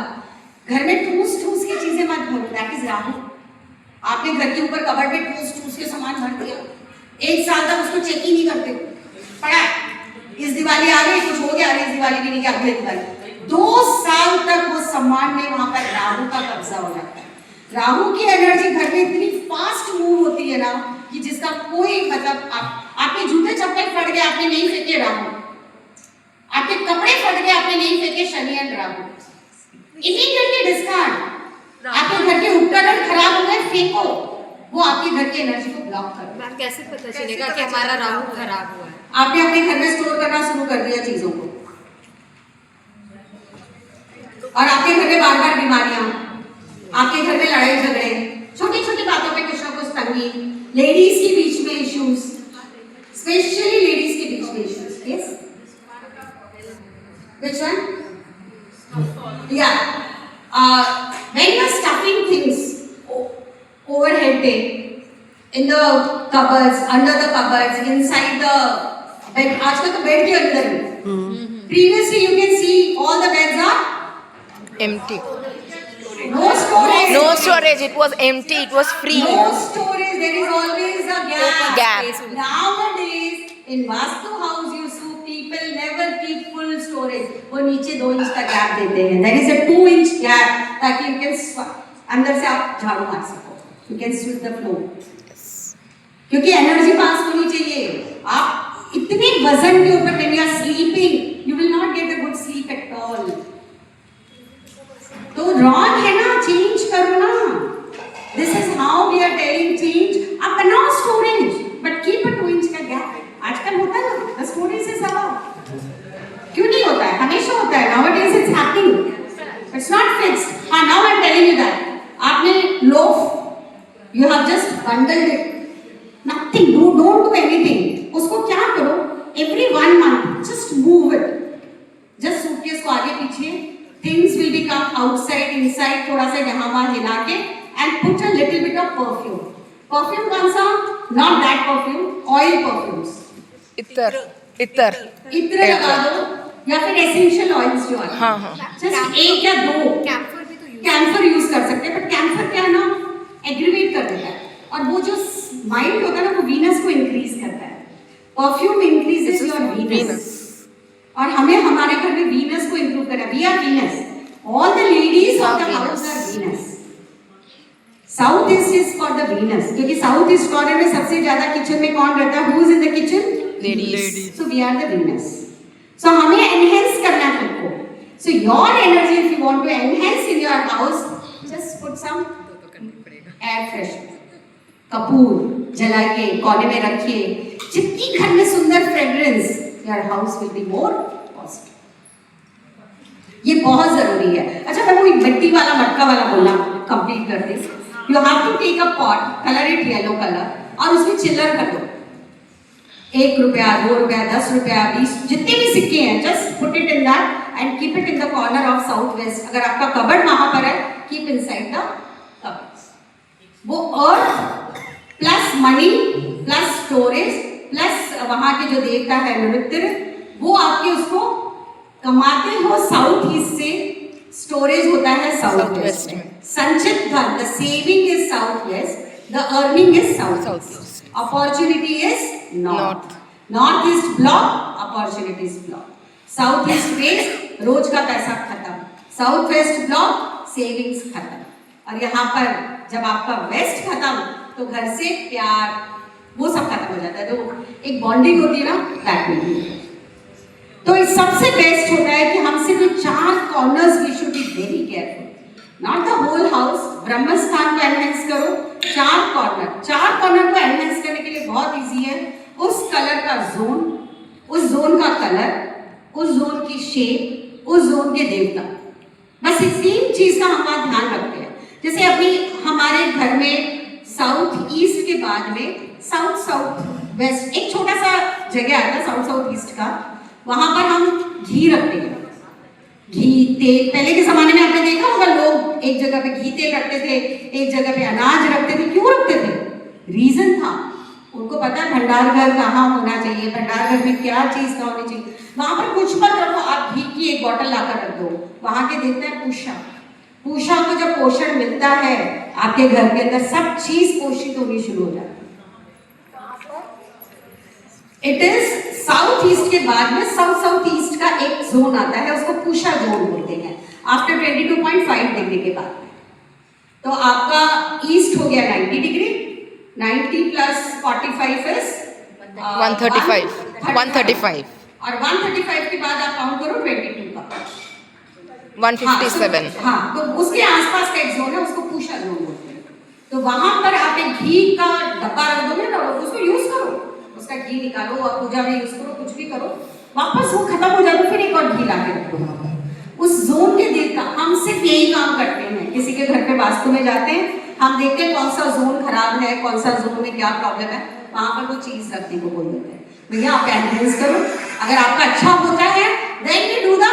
S2: घर में ठूस ठूस के चीजें मत भरो, दैट इज राहु। आपने घर के ऊपर कबर्ड में ठूस ठूस के सामान भर दिया, 1 साल तक उसको चेक ही नहीं करते, पड़ा इस दिवाली आ गई, कुछ हो गया, अरे इस दिवाली भी नहीं गया, अगले दिवाली, 2 साल तक वो सामान में वहां पर राहु का कब्जा हो जाता है। राहु की एनर्जी घर में इतनी फास्ट मूव होती है ना कि जिसका कोई मतलब, आपके जूते चप्पल फट गए, आपने नहीं फेंके राहु, आपके कपड़े फट गए, आपने नहीं फेंके Shani and Rahu, immediately discard. आपके घर के उपकरण खराब हो गए, फेंको, वो आपके घर की एनर्जी को ब्लॉक कर।
S4: मैम कैसे पता चलेगा कि हमारा राहु खराब हुआ है?
S2: आपने अपने घर में स्टोर करना शुरू कर दिया चीजों को, और आपके घर में बार बार बीमारियां, आपके घर में लड़ाई झगड़े, छोटी छोटी बातों पे कुछ ना कुछ तंगी, लेडीज के बीच में इश्यूज, स्पेशली लेडीज के बीच में issues. Yes, which one? Yeah, when you are stuffing things overhead day, in the cupboards, under the cupboards, inside the bed, आजकल तो बेड के अंदर है। Previously you can see all the beds are
S3: empty.
S2: no storage.
S3: No storage. It was empty. It was free.
S2: No storage. There is always a gap. Nowadays in Vastu house you see people never keep full storage. वो नीचे 2 inch का gap देते हैं. There is a 2 inch gap ताकि you can अंदर से आप झाड़ू मार सको. You can sweep the floor. क्योंकि एनर्जी पास होनी चाहिए. आप इतने वजन के ऊपर when you are sleeping, you will not get a good sleep at all. तो रॉन्ग है ना, चेंज करो ना. This is how we are telling change. आप बनाओ storage, but keep a 2 inch का गैप. आजकल होता है ना, the storage is allowed. क्यों नहीं होता है? हमेशा होता है. Nowadays it's happening. It's not fixed. हाँ, now I'm telling you that. आपने loaf, you have just bundled it. Nothing. Don't do anything. उसको क्या करो? Every 1 month, just move it. Just suitcase को आगे पीछे. Things will become outside, inside. थोड़ा सा यहाँ वहाँ हिला के and put a little bit of perfume. Perfume कौन सा? Not that perfume. Oil perfumes.
S3: इतर
S2: इत्र लगा दो या फिर एसेंशियल ऑयल्स जो है.
S3: हाँ हाँ.
S2: Just 1 या 2.
S4: कैम्फर भी तो यूज
S2: कैम्फर यूज कर सकते हैं, बट कैम्फर क्या है ना, एग्रीवेट कर देता है. और वो जो माइंड होता है ना, वो वीनस को इंक्रीज करता है. Perfume increases your Venus. और हमें हमारे घर में वीनस को इंप्रूव करना. We are Venus. All the ladies of the house are Venus. South east is for the Venus, क्योंकि साउथ ईस्ट कॉर्नर में सबसे ज्यादा किचन में कौन रहता है? Who is in the kitchen?
S3: Ladies.
S2: So we are the Venus. So हमें enhance करना है खुद को. So your energy, if you want to enhance in your house, just put some air freshener. Kapoor जलाइए, कोने में रखिए. जितनी घर में सुंदर fragrance, your house will be more positive. ये बहुत जरूरी है. अच्छा, मैं वो मिट्टी वाला मटका वाला बोलना कंप्लीट कर दे. You have to take a pot, color it yellow color, और उसमें चिल्लर कर दो. 1 रुपया, 2 रुपया, 10 रुपया, 20, जितने भी सिक्के हैं, just put it in that and keep it in the corner of south west. अगर आपका कबर्ड वहां पर है, कीप इनसाइड द कबर्ड. वो earth plus money plus storage plus वहां के जो देवता है नृत्य, वो आपके उसको कमाते हो साउथ ईस्ट से. स्टोरेज होता है साउथ वेस्ट में. संचित धन, the saving is south west, the earning is south east. Opportunity is north. North east block, opportunity is block. South east west, रोज का पैसा खत्म. South west block, savings खत्म. और यहाँ पर जब आपका वेस्ट खत्म, तो घर से प्यार वो सब खत्म हो जाता है. तो एक बॉन्डिंग होती है ना, that will be. तो इस सबसे बेस्ट होता है कि हम सिर्फ 4 corners we should be very careful, not the whole house. ब्रह्म स्थान को एनहेंस करो, 4 कॉर्नर को एनहेंस करने के लिए बहुत इजी है। उस कलर का जोन, उस जोन का कलर, उस जोन की शेप, उस जोन के देवता, बस इस 3 चीज का हम वहां ध्यान रखते हैं। जैसे अभी हमारे घर में साउथ ईस्ट के बाद में साउथ वेस्ट एक छोटा सा जगह आता है साउथ ईस्ट का, वहां पर हम घी रखते हैं। घी तेल, पहले के जमाने में आपने देखा होगा लोग एक जगह पे घी तेल रखते थे, एक जगह पे अनाज रखते थे। क्यों रखते थे? रीजन था, उनको पता है भंडार घर कहाँ होना चाहिए, भंडार घर में क्या चीज का होनी चाहिए। वहां पर कुछ मत रखो, आप घी की एक बोतल लाकर रख दो, वहां के देते हैं पूषा को जब पोषण मिलता है आपके घर के अंदर सब चीज पोषित होनी शुरू हो जाती है। इट इज साउथ ईस्ट के बाद में साउथ ईस्ट का एक जोन आता है, उसको पूषा जोन बोलते हैं, आफ्टर 22.5 डिग्री के बाद। तो आपका ईस्ट हो गया 90 डिग्री, 90 प्लस 45 इज
S3: 135
S2: और 135 के बाद आप काउंट करो 22 का
S3: 157।
S2: हाँ, तो उसके आसपास का एक जोन है, उसको पूषा जोन बोलते हैं। तो वहां पर आप एक घी का डब्बा रख दोगे ना, उसको यूज करो, उसका घी निकालो और पूजा में यूज करो, कुछ भी करो, वापस वो खत्म हो जाए तो फिर एक और घी ला के रखो वहां पर। उस जोन के देवता, हम सिर्फ यही काम करते हैं। किसी के घर पे वास्तु में जाते हैं, हम देखते हैं कौन सा जोन खराब है, कौन सा जोन में क्या प्रॉब्लम है, वहां पर वो चीज रखने को बोल देते हैं। भैया आप एनहेंस करो, अगर आपका अच्छा होता है then you do the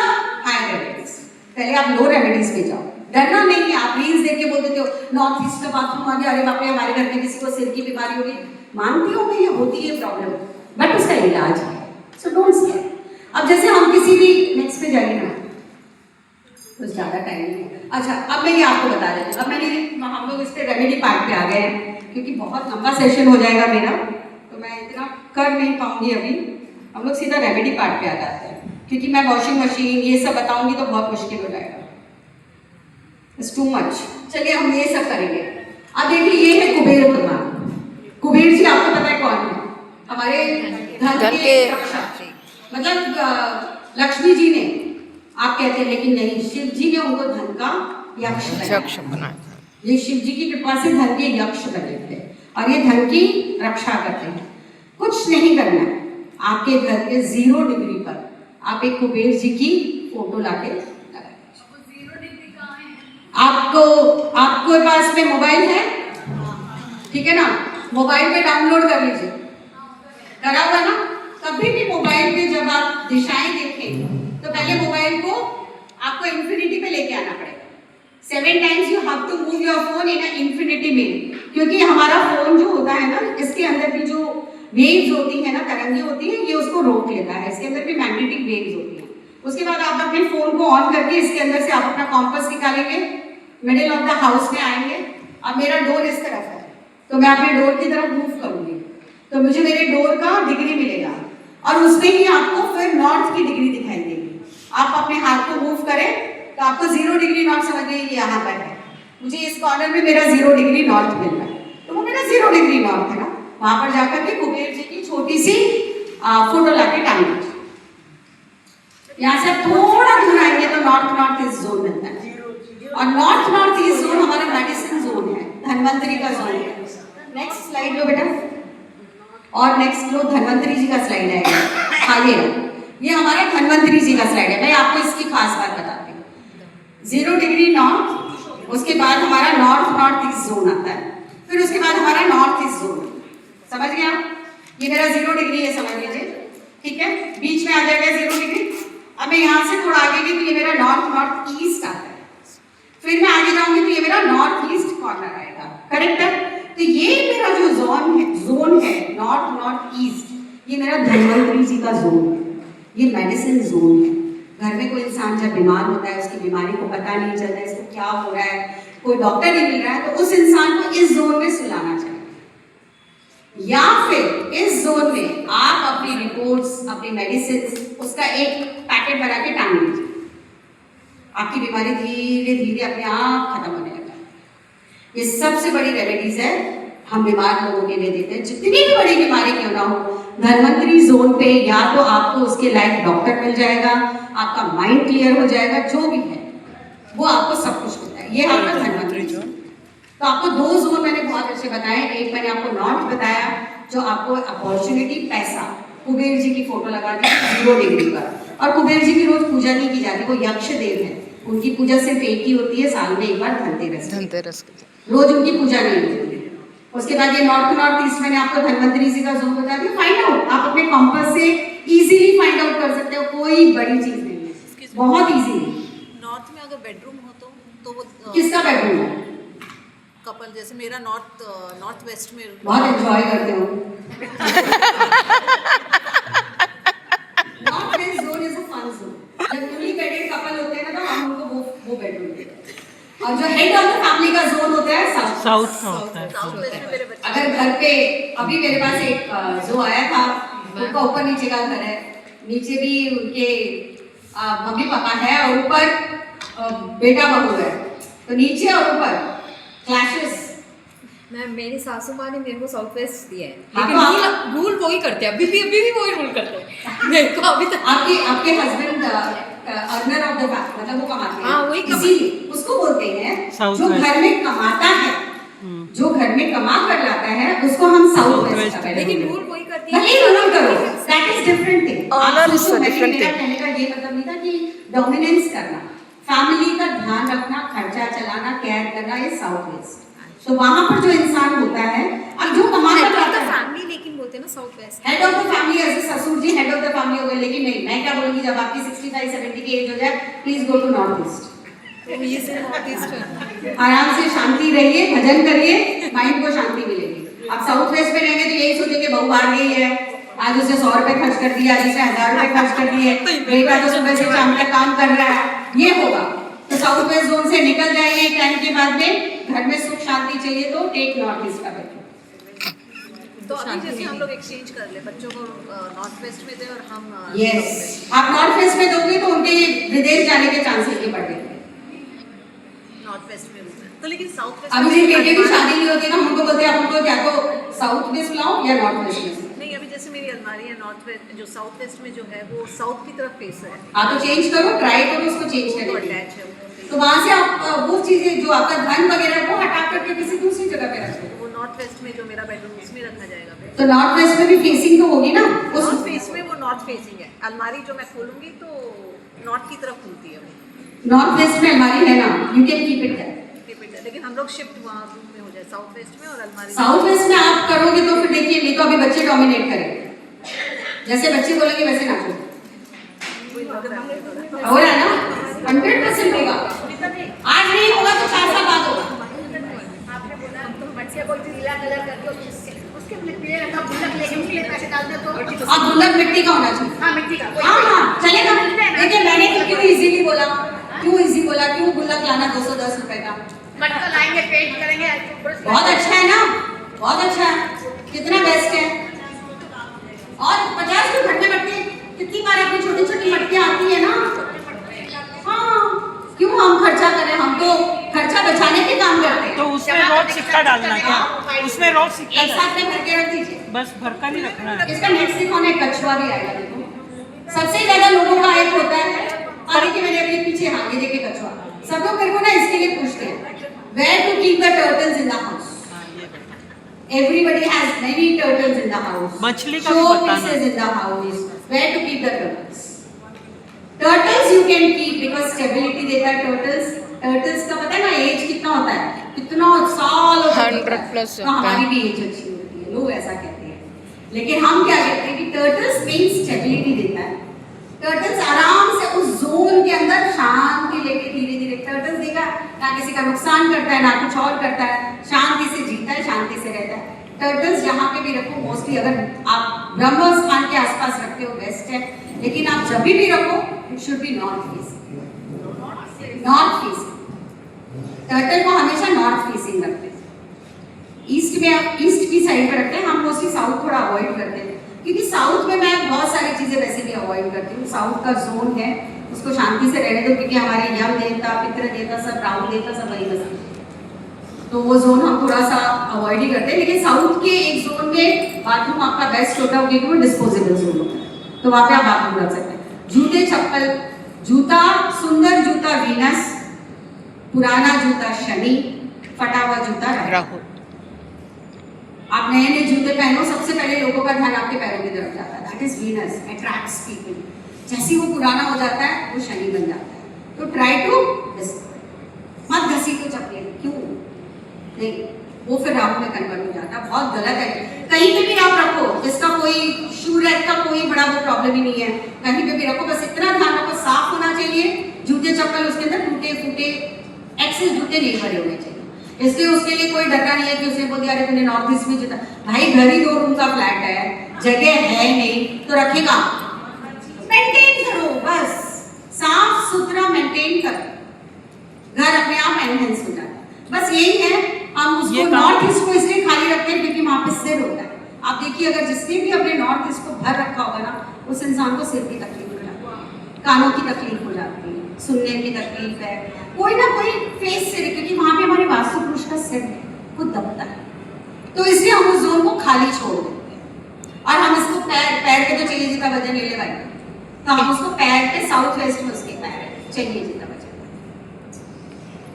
S2: high remedies. पहले आप लो रेमेडीज पे जाओ, डरना नहीं है। आप रील्स देख के बोल देते हो नॉर्थ ईस्ट का बाथरूम आ गया, अरे बाप रे हमारे घर में किसी को सिर की बीमारी हो गई। मानती हूँ मैं ये होती है प्रॉब्लम, बट उसका इलाज है, सो डोंट स्केयर। अब जैसे हम किसी भी नेक्स्ट पे जाएंगे ना, कुछ ज्यादा टाइम नहीं है। अच्छा, अब मैं ये आपको बता देती हूँ। अब मैंने हम लोग इस पे रेमेडी पार्ट पे आ गए हैं, क्योंकि बहुत लंबा सेशन हो जाएगा मेरा, तो मैं इतना कर नहीं पाऊंगी अभी। हम लोग सीधा रेमेडी पार्ट पे आ जाते हैं, क्योंकि मैं वॉशिंग मशीन ये सब बताऊंगी तो बहुत मुश्किल हो जाएगा, इट्स टू मच। चलिए हम ये सब करेंगे। अब देखिए ये है कुबेर भगवान। कुबेर जी आपको पता है कौन है? हमारे धन के रक्षा, मतलब लक्ष्मी जी ने, आप कहते हैं, लेकिन नहीं, शिव जी ने उनको धन का यक्ष बनाया। ये शिव जी की कृपा से धन के यक्ष बने थे और ये धन की रक्षा करते हैं। कुछ नहीं करना है, आपके घर के 0 डिग्री पर आप एक कुबेर जी की फोटो लाके लगाए। आपको पास में मोबाइल है, ठीक है ना, मोबाइल पे डाउनलोड कर लीजिए, करा हुआ ना। कभी भी मोबाइल पे जब आप दिशाएं देखें तो पहले मोबाइल को आपको इंफिनिटी पे लेके आना पड़ेगा। 7 times you have to move your phone in infinity में, क्योंकि हमारा फोन जो होता है ना, इसके अंदर की जो वेव्स होती है ना, तरंगे होती है, ये उसको रोक लेता है। इसके अंदर भी मैग्नेटिक वेव्स होती है। उसके बाद आप अपने फोन को ऑन करके इसके अंदर से आप अपना कॉम्पस निकालेंगे, मिडिल ऑफ द हाउस में आएंगे। अब मेरा डोर इस तरफ है, तो मैं अपने डोर की तरफ मूव करूंगी, तो मुझे मेरे डोर का डिग्री मिलेगा और उसमें ही आपको फिर नॉर्थ की डिग्री दिखाई देगी। आप अपने हाथ को मूव करें तो आपको 0 डिग्री नॉर्थ समझ गए, यहाँ पर है, मुझे इस कॉर्नर में मेरा 0 डिग्री नॉर्थ मिल रहा है, तो वो मेरा 0 डिग्री नॉर्थ है ना। वहां पर जाकर के कुबेर जी की छोटी सी फोटो लाके टांग दीजिए। यहाँ से आप थोड़ा दूर आएंगे तो नॉर्थ ईस्ट जोन मिलता है, और नॉर्थ ईस्ट जोन हमारा मेडिसिन जोन है, धन्वंतरी का जोन है। नेक्स्ट स्लाइड लो बेटा, और नेक्स्ट लो धन्वंतरी जी का स्लाइड है। हाँ, ये हमारा धन्वंतरी जी का स्लाइड है। मैं आपको इसकी खास बात बताती हूँ। 0 डिग्री नॉर्थ, उसके बाद हमारा नॉर्थ ईस्ट जोन आता है, फिर उसके बाद हमारा नॉर्थ ईस्ट जोन। समझ गए आप? ये मेरा 0 डिग्री है, समझ लीजिए, ठीक है, बीच में आ जाएगा 0 डिग्री। अब मैं यहाँ से थोड़ा आगे गई तो ये मेरा नॉर्थ ईस्ट आता है, फिर मैं आगे जाऊंगी तो ये मेरा नॉर्थ ईस्ट कॉर्नर आएगा, करेक्ट है? तो ये मेरा जो जोन है नॉर्थ ईस्ट, ये मेरा धन्वंतरी जी का जोन है, ये मेडिसिन जोन है। घर में कोई इंसान जब बीमार होता है, उसकी बीमारी को पता नहीं चलता है, इसको क्या हो रहा है, कोई डॉक्टर नहीं मिल रहा है, तो उस इंसान को इस जोन में सुलाना चाहिए, या फिर इस जोन में आप अपनी रिपोर्ट्स, अपनी मेडिसिन, उसका एक पैकेट बना के टांग लीजिए। आपकी बीमारी धीरे धीरे अपने आप खत्म होने लगा। ये सबसे बड़ी रेमेडीज है हम बीमार लोगों के लिए देते हैं, जितनी भी बड़ी बीमारी क्यों ना हो, धन्वंतरी जोन पे या तो आपको उसके लायक डॉक्टर मिल जाएगा, आपका माइंड क्लियर हो जाएगा, जो भी है वो आपको सब कुछ होता है। ये आपका धन्वंतरी जोन। तो आपको 2 जोन मैंने बहुत अच्छे बताए। एक मैंने आपको नॉर्थ बताया जो आपको अपॉर्चुनिटी, पैसा, कुबेर जी की फोटो लगा दी 0 डिग्री पर, और कुबेर जी की रोज पूजा नहीं की जाती, वो यक्ष देव है, उनकी पूजा सिर्फ एक ही होती है साल में एक बार, धनतेरस, रोज उनकी पूजा नहीं होती है। उसके बाद ये नॉर्थ ईस्ट मैंने आपको धन्वंतरी जी का जोन बता दिया। फाइंड आउट, आप अपने कॉम्पस से इजीली फाइंड आउट कर सकते हो, कोई बड़ी चीज नहीं है, बहुत इजीली।
S6: नॉर्थ में अगर बेडरूम हो तो वो
S2: किसका बेडरूम है?
S6: कपल, जैसे मेरा नॉर्थ वेस्ट में
S2: बहुत एंजॉय करते हो। North west zone is a fun zone. जब न्यूली वेडेड कपल होते हैं ना तो हम उनको वो बेडरूम देते हैं, और जो हेड ऑफ द फैमिली का जोन होता है
S1: साउथ में होता है।
S6: साउथ वेस्ट में मेरे बच्चे
S2: अगर घर पे अभी मेरे पास एक जो आया था, उनका ऊपर नीचे का घर है, नीचे भी उनके मम्मी पापा है और ऊपर बेटा बहू है, तो नीचे और ऊपर क्लैशेस।
S4: मेरी सासू माँ ने मेरे को साउथ वेस्ट दिया है,
S2: हाँ,
S4: लेकिन रूल वही करते हैं, अभी भी वही रूल करते हैं मेरे को अभी तक।
S2: आपके husband earner of the family, मतलब वो कमाते हैं।
S4: हाँ, वही
S2: इसीलिए उसको बोलते हैं
S1: South
S2: जो
S1: West।
S2: घर में कमाता है, जो घर में कमा कर लाता है उसको हम साउथ वेस्ट का
S4: लेकिन रूल वही करती
S2: भले ही रूल करो, that is different thing.
S3: Honor is a different thing।
S2: कहने का ये मतलब नहीं था कि डोमिनेंस करना, फैमिली का ध्यान रखना, खर्चा चलाना, केयर करना, ये साउथ वेस्ट। तो वहां पर जो इंसान होता है, अब जो कमा कर लाता है,
S4: फैमिली, लेकिन बोलते हैं ना south west,
S2: head of the family, ऐसे ससुर जी हेड ऑफ द फैमिली हो गए। लेकिन नहीं, मैं क्या बोलूंगी, जब आपकी 65-70 की एज हो जाए, please go to north east,
S4: तो ये से नॉर्थ ईस्ट
S2: आराम से शांति रहिए, भजन करिए, माइंड को शांति मिलेगी। आप साउथ वेस्ट में रहेंगे तो यही सोचेंगे बहू बाहर गई है, आज उसे 100 रुपए खर्च कर दिया, आज उसे 1000 रुपए खर्च कर दिए, बेटा तो सुबह से शाम तक काम कर रहा है, ये होगा। तो साउथ वेस्ट जोन से निकल जाइए एक टाइम के बाद में, घर में सुख शांति चाहिए तो टेक नॉर्थ ईस्ट का बेटर।
S6: तो अभी जैसे हम लोग एक्सचेंज कर ले, बच्चों को नॉर्थ वेस्ट में दे और हम
S2: यस, आप नॉर्थ वेस्ट में दोगे तो उनके विदेश जाने के चांसेस भी बढ़ गए।
S6: नॉर्थ वेस्ट में होता है। तो लेकिन साउथ वेस्ट
S2: अभी जिन बेटे की शादी नहीं होती ना, हम उनको बोलते हैं आप उनको क्या तो साउथ वेस्ट लाओ या नॉर्थ वेस्ट में।
S6: नहीं, अभी जैसे मेरी अलमारी है नॉर्थ वेस्ट, जो साउथ वेस्ट में जो है वो साउथ की तरफ फेस है,
S2: आप तो चेंज करो, ट्राई करो उसको चेंज
S6: वो
S2: करने की।
S6: अटैच है वो।
S2: तो वहां से आप वो चीजें जो आपका धन वगैरह वो हटा करके किसी दूसरी जगह पे रखो।
S6: वो नॉर्थ वेस्ट में जो मेरा बेडरूम उसमें रखा जाएगा फिर।
S2: तो नॉर्थ वेस्ट में भी फेसिंग तो होगी ना उस
S6: नॉर्थ फेस में, वो नॉर्थ फेसिंग है। अलमारी जो मैं खोलूंगी तो नॉर्थ की तरफ खुलती है वो।
S2: नॉर्थ वेस्ट में अलमारी है ना, you can keep it there.
S6: लेकिन हम लोग शिफ्ट वहाँ रूम में हो जाए, साउथ वेस्ट में, और अलमारी
S2: साउथ वेस्ट में आप करोगे तो फिर देखिए, नहीं तो अभी बच्चे डोमिनेट करेंगे, जैसे बच्चे बोलेंगे वैसे नाचो। हो रहा है ना, 100% होगा। आज नहीं होगा तो 4 साल बाद होगा।
S5: आपने बोला तो बच्चे को पीला कलर करके उसके पीले रंग का गुल्लक लेके उसके लिए पैसे डाल दे तो
S2: आप गुल्लक मिट्टी का होना चाहिए।
S5: हाँ, मिट्टी का।
S2: हाँ चलेगा। देखिए मैंने तो क्यों इजीली बोला, क्यों गुल्लक लाना 210 रुपए का।
S5: मटका लाएंगे, पेंट करेंगे,
S2: बहुत अच्छा है ना, बहुत अच्छा है, कितना बेस्ट है। और 50 के घर में मटके कितनी बार अपनी छोटी छोटी मटकियां आती है ना। हाँ, क्यों हम खर्चा करें, हम तो खर्चा बचाने के काम करते हैं।
S1: तो उसमें रोज सिक्का डालना क्या, उसमें रोज सिक्का
S2: एक साथ में भर के रख दीजिए,
S1: बस भर का नहीं रखना है।
S2: इसका नेक्स्ट दिखाने कछुआ भी आएगा। देखो सबसे ज्यादा लोगों का एक होता है, आगे के मैंने अभी पीछे हाँ ये देखिए कछुआ, सब लोग मेरे को ना इसके लिए पूछते हैं where to keep the turtles in the house. Everybody has many turtles in the house.
S1: मछली का भी बताना।
S2: Showpieces in the house. Where to keep the turtles? Turtles you can keep because stability देता है turtles. Turtles का पता है ना एज कितना होता है, कितना साल
S3: 100+
S2: तो हमारी भी एज अच्छी होती है, लोग ऐसा कहते हैं। लेकिन हम क्या कहते हैं कि टर्टल्स मेन स्टेबिलिटी देता है। टर्टल्स आराम से उस जोन के अंदर शांति लेके धीरे धीरे, टर्टल्स देखा ना किसी का नुकसान करता है ना कुछ और करता है, शांति से जीता है, शांति से रहता है। टर्टल्स जहाँ पे भी रखो, मोस्टली अगर आप ब्रह्म स्थान के आसपास रखते हो बेस्ट है, लेकिन आप जब भी रखो it should be north facing. North facing turtle को हमेशा नॉर्थ फेसिंग रखते हैं। ईस्ट में ईस्ट की साइड पे रखते हैं, हम मोस्टली साउथ थोड़ा अवॉइड करते हैं क्योंकि साउथ में मैं बहुत सारी चीजें वैसे भी अवॉइड करती हूँ। साउथ का जोन है उसको शांति से रहने दो, क्योंकि हमारे यम देवता, पितृ देवता, सब राहु देवता सब वही बसते, तो वो जोन हम थोड़ा सा अवॉइड ही करते हैं। बड़े, लेकिन साउथ के एक जोन में बाथरूम आपका बेस्ट होता है क्योंकि वो डिस्पोजेबल जोन होता है, तो वहाँ पे आप बाथरूम रख सकते हैं। जूते चप्पल, जूता सुंदर जूता वीनस, पुराना जूता शनि, फटा हुआ जूता राहु। आप नए नए जूते पहनो, सबसे पहले लोगों का ध्यान आपके पैरों की तरफ जाता है, that is Venus attracts people. जैसे वो पुराना हो जाता है वो शनि बन जाता है, तो ट्राई टू मत घसीटो चप्पलें, क्यों नहीं, वो फिर राहु में कन्वर्ट हो जाता है, बहुत गलत है। कहीं पे भी आप रखो, जिसका कोई शू रैक का कोई बड़ा वो प्रॉब्लम ही नहीं है, कहीं पे भी रखो, बस इतना ध्यान रखो साफ होना चाहिए जूते चप्पल, उसके अंदर टूटे फूटे एक्सेस जूते नहीं भरे होने चाहिए। इसलिए उसके लिए कोई डरना नहीं है कि उसने बोल दिया अरे तूने नॉर्थ ईस्ट में जूता, भाई घर ही 2 रूम का फ्लैट है, जगह है नहीं तो रखेगा, मेंटेन करो, बस साफ सुथरा मेंटेन करो, घर अपने आप एनहेंस हो जाता है। बस यही है, हम उसको नॉर्थ ईस्ट को इसलिए खाली रखते हैं क्योंकि वहाँ पे सिर होता है। आप देखिए अगर जिसने भी अपने नॉर्थ ईस्ट को भर रखा होगा ना, उस इंसान को सिर की तकलीफ हो जाती है, कानों की तकलीफ हो जाती है, सुनने की तकलीफ है, कोई ना कोई फेस से, क्योंकि वहाँ पे हमारे वास्तु पुरुष का सिर है, वो दबता है, तो इसलिए हम उस जोन को खाली छोड़ देते हैं। और हम इसको पैर के तो चाहिए जितना वजन ले ले भाई, तो हम उसको पैर पे साउथ वेस्ट में उसके पैर चाहिए जितना वजन।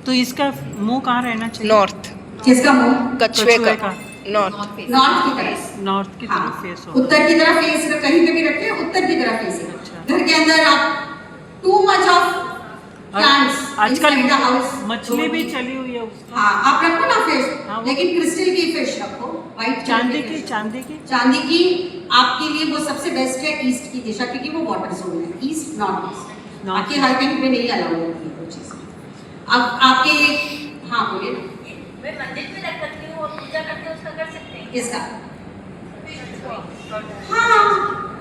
S1: तो इसका मुंह कहाँ रहना चाहिए?
S3: नॉर्थ,
S2: किसका मुंह?
S3: कछुए का नॉर्थ,
S2: नॉर्थ की तरफ,
S1: नॉर्थ की तरफ फेस हो।
S2: उत्तर की तरफ फेस कहीं पे भी रखिए, उत्तर की तरफ फेस। घर के अंदर आप टू मच ऑफ प्लांट्स,
S1: आजकल
S2: हाउस
S1: मछली भी चली हुई है उसकी।
S2: हाँ आप रखो ना फिश,
S1: हाँ,
S2: लेकिन क्रिस्टल की फिश रखो, व्हाइट
S1: चांदी
S2: की,
S1: चांदी की
S2: चांदी की आपके लिए वो सबसे बेस्ट है ईस्ट की दिशा, क्योंकि वो वाटर जोन है, ईस्ट नॉर्थ ईस्ट, बाकी हर कहीं पे नहीं अलाउ होती है वो चीज़। अब आपके हाँ बोलिए ना,
S5: मैं मंदिर में रख सकती हूँ और पूजा करके उसका कर सकते हैं।
S2: किसका? हाँ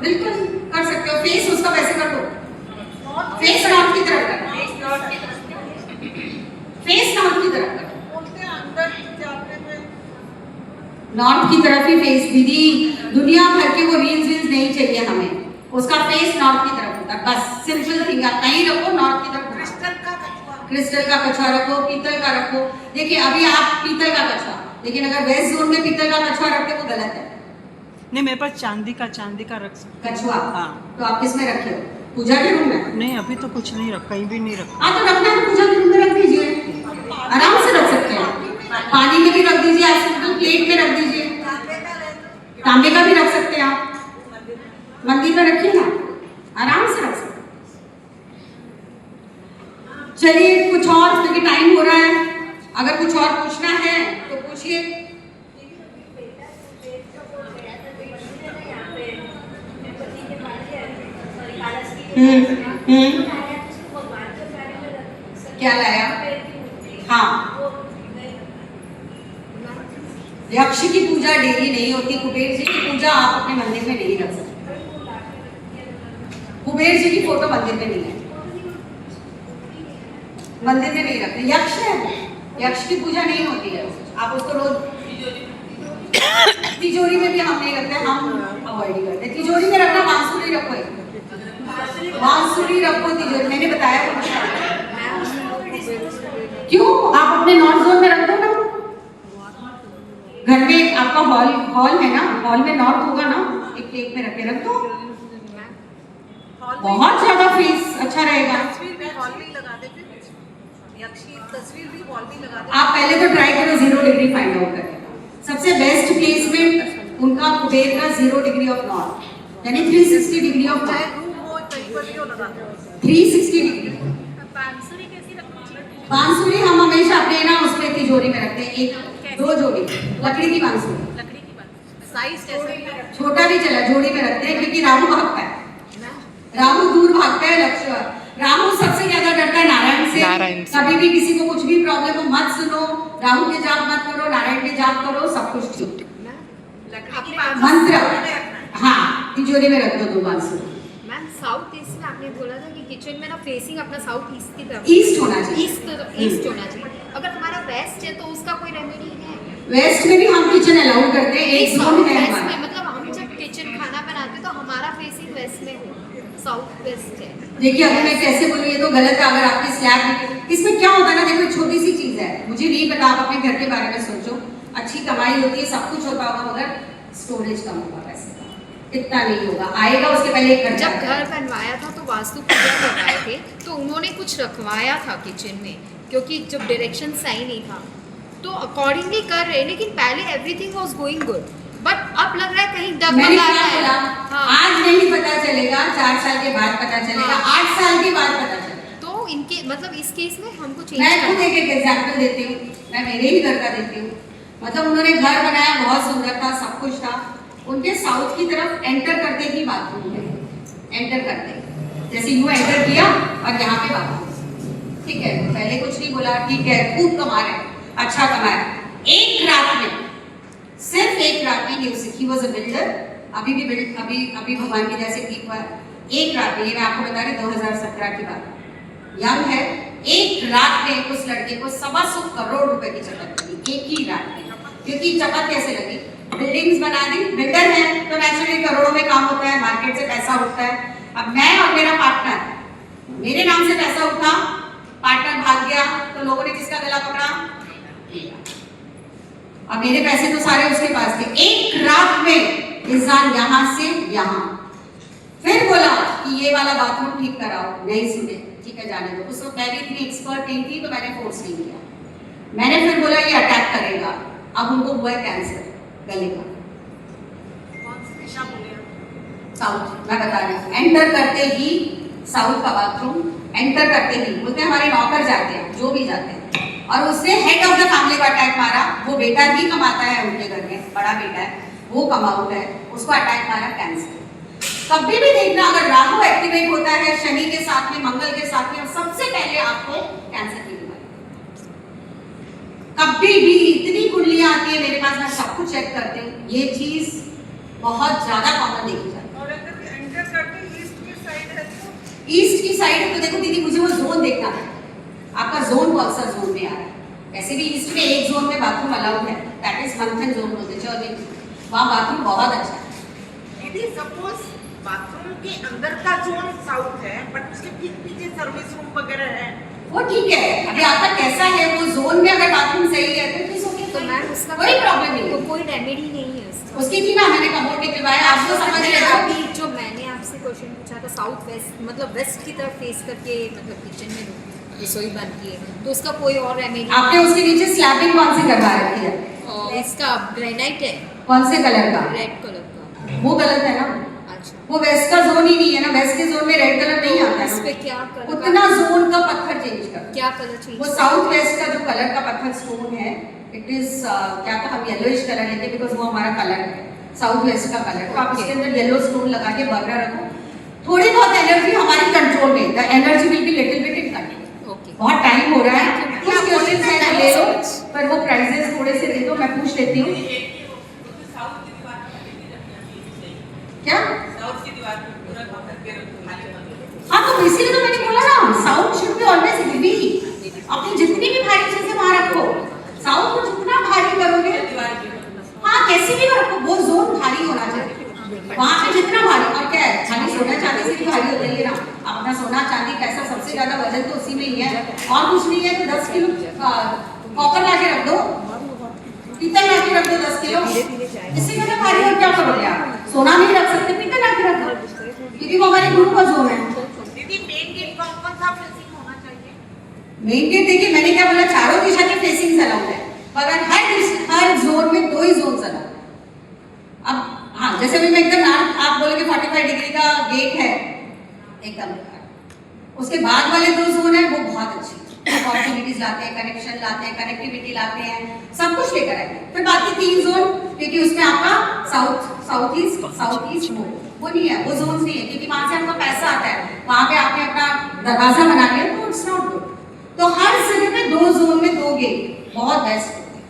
S2: बिल्कुल कर सकते हो, फेस उसका वैसे कर दो, फेस नॉर्थ की तरफ कर, फेस नॉर्थ की तरफ कर, नॉर्थ की तरफ ही फेस। दीदी दुनिया भर के वो रील्स नहीं चाहिए हमें, उसका फेस नॉर्थ की तरफ होता है, बस सिंपल थिंग। आप कहीं रखो नॉर्थ की तरफ, क्रिस्टल का कछुआ रखो, पीतल का रखो। देखिए अभी आप पीतल का कछुआ, लेकिन अगर वेस्ट जोन में पीतल का कछुआ रखते वो गलत है।
S1: नहीं, मेरे पास चांदी का रख सकते।
S2: कछुआ?
S1: हाँ।
S2: तो आप किस में रखे हो? पूजा के रूम में?
S1: नहीं, अभी तो कुछ नहीं रखा, कहीं भी नहीं रखा।
S2: हाँ तो रखना है, पूजा के रूम में रख दीजिए, आराम से रख सकते हैं, पानी में भी रख दीजिए, आप सिंपल प्लेट में रख दीजिए, तांबे का भी रख सकते हैं आप, मंदिर में रखिए ना, आराम से रख सकते हैं। चलिए कुछ और, क्योंकि टाइम हो रहा है, अगर कुछ और पूछना है तो पूछिए। क्या लाया? हाँ, यक्ष की पूजा डेली नहीं होती, कुबेर जी की पूजा आप अपने मंदिर में नहीं रख सकते, कुबेर जी की फोटो मंदिर में नहीं है, मंदिर में नहीं रखते, यक्ष है, यक्ष की पूजा नहीं होती है, आप उसको रोज तिजोरी में भी हम नहीं रखते, हम अवॉइड करते। तिजोरी में रखना, बांसुरी रखो, बांसुरी रखो तिजोरी, मैंने बताया क्यों, आप अपने नॉर्थ जोन में रख दो ना, घर में आपका हॉल है ना, हॉल में नॉर्थ होगा ना, एक प्लेट में रख दो, बहुत ज्यादा फेस अच्छा रहेगा। आप पहले तो ट्राई करो 0 डिग्री फाइंड आउट करके, सबसे बेस्ट प्लेसमेंट उनका कुबेर का 0 डिग्री ऑफ नॉर्थ, यानी 360 डिग्री ऑफ नॉर्थ, 360 डिग्री। बांसुरी हम हमेशा अपने ना उसमें तिजोरी में रखते हैं, 1-2 जोड़ी लकड़ी की बांसुरी, छोटा भी चला, जोड़ी में रखते हैं, क्योंकि राहु भागता है, राहु दूर भागता है, लक्ष्य राहु सबसे ज्यादा डरता है नारायण से। कभी भी किसी को कुछ भी प्रॉब्लम हो मत सुनो, राहु के जाप मत करो, नारायण के जाप करो, सब कुछ ठीक। मंत्र हाँ तिजोरी में रख दो 2 बांसुरी।
S4: मैम साउथ ईस्ट में आपने बोला था कि किचन में ना फेसिंग अपना साउथ ईस्ट की तरफ,
S2: ईस्ट होना चाहिए,
S4: ईस्ट होना चाहिए। अगर हमारा वेस्ट है तो उसका कोई रेमेडी है?
S2: वेस्ट में भी हम किचन अलाउ करते हैं, एक जोन है
S4: वेस्ट
S2: हमारा,
S4: में, मतलब हम जब किचन खाना बनाते तो हमारा फेसिंग वेस्ट में हो, साउथ वेस्ट है।
S2: देखिए अभी मैं कैसे बोलूँ, ये तो गलत है। अगर आपकी स्लैब, इसमें क्या होता है ना, देखो छोटी सी चीज है, मुझे नहीं पता, आप अपने घर के बारे में सोचो। अच्छी कमाई होती है, सब कुछ होता होगा, मगर स्टोरेज कम होगा पैसे का, इतना नहीं होगा, आएगा उसके पहले एक खर्चा।
S4: जब घर बनवाया था तो वास्तु पूजा करवाए थे, तो उन्होंने कुछ रखवाया था किचन में, क्योंकि जब डायरेक्शन सही नहीं था तो अकॉर्डिंगली कर रहे, लेकिन पहले everything was going good, but अब लग रहा है कहीं
S2: मैंने
S4: डगमगा
S2: क्या
S4: रहा
S2: बोला,
S4: है। हाँ,
S2: आज नहीं पता चलेगा, 4 साल के बाद पता चलेगा,
S4: हाँ।
S2: 8 साल के बाद पता चलेगा।
S4: तो इनके मतलब इस केस में हमको चेंज
S2: मैं खुद
S4: करना
S2: एक एग्जाम्पल देती हूँ, मैं मेरे ही घर का देती हूँ। मतलब उन्होंने घर बनाया, बहुत सुंदर था, सब कुछ था, उनके साउथ की तरफ एंटर करते ही बाथरूम है, एंटर करते जैसे यूं एंटर किया और यहाँ पे बाथरूम, ठीक है, पहले कुछ नहीं बोला, ठीक है, खूब कमा रहे, अच्छा कमाया। एक रात में, सिर्फ एक रात में ही वाज अ बिल्डर, अभी भगवान की जैसे ठीक हुआ। एक रात में, ये मैं आपको बता रही 2017 की बात, यंग है, एक रात में उस लड़के को 125 करोड़ रुपए की चपत लगी, एक ही रात में। क्योंकि चपत कैसे लगी, बिल्डिंग्स बना दी, बिल्डर है तो नेचुरली करोड़ों में काम होता है, मार्केट से पैसा उठता है। अब मैं और मेरा पार्टनर, मेरे नाम से पैसा उठा, पार्टनर भाग गया तो लोगों ने किसका गला पकड़ा, अब मेरे पैसे तो सारे उसके पास थे। एक रात में इंसान यहाँ से यहाँ, फिर बोला कि ये वाला बाथरूम ठीक कराओ, नहीं सुने, ठीक है जाने दो। उस वक्त मैं भी इतनी एक्सपर्ट नहीं थी तो मैंने फोर्स नहीं किया, मैंने फिर बोला ये अटैक करेगा। अब उनको हुआ है कैंसर गले का।
S6: कौन सी दिशा बोले?
S2: साउथ, मैं बता रही हूँ, एंटर करते ही साउथ का बाथरूम, एंटर करते ही बोलते हैं हमारे नौकर जाते हैं, जो भी जाते हैं, और उसने हेड ऑफ द फैमिली का अटैक मारा। वो बेटा ही कमाता है उनके घर में, बड़ा बेटा है, वो कमाउट है, उसको अटैक मारा, कैंसर। कभी भी देखना, अगर राहु एक्टिवेट होता है शनि के साथ में, मंगल के साथ में, सबसे पहले आपको कैंसर की बीमारी। कभी भी इतनी कुंडलियां आती है मेरे पास, मैं सब कुछ चेक करती हूँ, ये चीज बहुत ज्यादा कॉमन देखी जाती है।
S6: और अगर एंटर करके ईस्ट की साइड है तो
S2: ईस्ट की साइड है तो देखो दीदी, मुझे वो जोन देखना है, आपका जोन कौन सा जोन में आ रहा है। वैसे भी ईस्ट में एक जोन में बाथरूम अलाउड है, दैट इज मंथन जोन बोलते हैं, वहाँ बाथरूम बहुत अच्छा है।
S6: यदि सपोज बाथरूम के अंदर का जोन साउथ है, बट उसके ठीक पीछे सर्विस रूम वगैरह है,
S2: वो ठीक है, अभी आपका कैसा है वो जोन में, अगर बाथरूम सही है तो इट्स ओके,
S4: तो मैम उसका
S2: कोई प्रॉब्लम नहीं
S4: तो
S2: है।
S4: कोई रेमेडी नहीं है उसका।
S2: उसकी थी ना, मैंने कमोड निकलवाया, आप वो समझ रहे हो।
S4: अभी जो मैंने आपसे क्वेश्चन पूछा था साउथ वेस्ट, मतलब वेस्ट की तरफ फेस करके, मतलब किचन में रसोई बनती है, तो उसका कोई और रेमेडी?
S2: आपने उसके नीचे स्लैबिंग कौन सी करवा रखी है,
S4: और इसका ग्रेनाइट है,
S2: कौन से कलर का,
S4: रेड कलर का।
S2: वो गलत है ना,
S4: अच्छा,
S2: वो वेस्ट का जोन ही नहीं है ना, वेस्ट के जोन में रेड कलर नहीं आता
S4: इस पे
S2: है,
S4: क्या कलर,
S2: उतना जोन का पत्थर चेंज कर,
S4: क्या कलर चाहिए?
S2: वो साउथ वेस्ट का जो कलर का पत्थर स्टोन है, इट इज क्या था, हम येलोइश कलर लेते बिकॉज वो हमारा कलर है, साउथ वेस्ट का कलर। तो आप इसके अंदर येलो स्टोन लगा के बर्नर रखो, थोड़ी बहुत एनर्जी हमारी कंट्रोल में, the energy will be little bit in control.
S4: Okay,
S2: बहुत टाइम हो रहा है, कुछ क्वेश्चन है तो ले लो, पर वो प्राइजेस थोड़े से दे दो, मैं पूछ लेती हूँ। क्या? हाँ तो इसीलिए तो मैंने बोला ना, south should be always heavy, अपनी जितनी भी भारी चीजें वहां रखो, साउथ को जितना भारी करोगे, हाँ कैसे भी रखो, वो जोन भारी होना चाहिए, वहां पे जितना भारी। और क्या है, खाली सोना चांदी से भी भारी होता है ना, अपना सोना चांदी पैसा सबसे ज्यादा वजन तो उसी में ही है, और कुछ नहीं है तो 10 किलो कॉपर ला के रख दो, पीतल ला के रख दो 10 किलो, इससे ज्यादा भारी और क्या करोगे आप, सोना नहीं रख सकते, पीतल ला के रख दो, क्योंकि वो हमारे गुरु का जोन है।
S6: दीदी मेन गेट कौन सा फेसिंग होना चाहिए?
S2: मेन गेट देखिए, मैंने क्या बोला, चारों दिशा की फेसिंग अलाउड है, मगर हर जोन में 2 ही जोन अलाउड है। अब हाँ, जैसे भी मैं एकदम आप बोलोगे 45 डिग्री का गेट है एकदम, उसके बाद वाले 2 जोन है वो बहुत अच्छे अपॉर्चुनिटीज लाते हैं, कनेक्शन लाते हैं, कनेक्टिविटी लाते हैं, सब कुछ लेकर आएंगे। फिर बाकी 3 जोन, क्योंकि उसमें आपका साउथ ईस्ट वो नहीं है, वो जोन नहीं है, क्योंकि वहां से आपका पैसा आता है, वहां पे आपने अपना दरवाजा बना लिया तो इट्स नॉट गुड। तो हर जगह पे 2 जोन में 2 गेट बहुत बेस्ट होते हैं,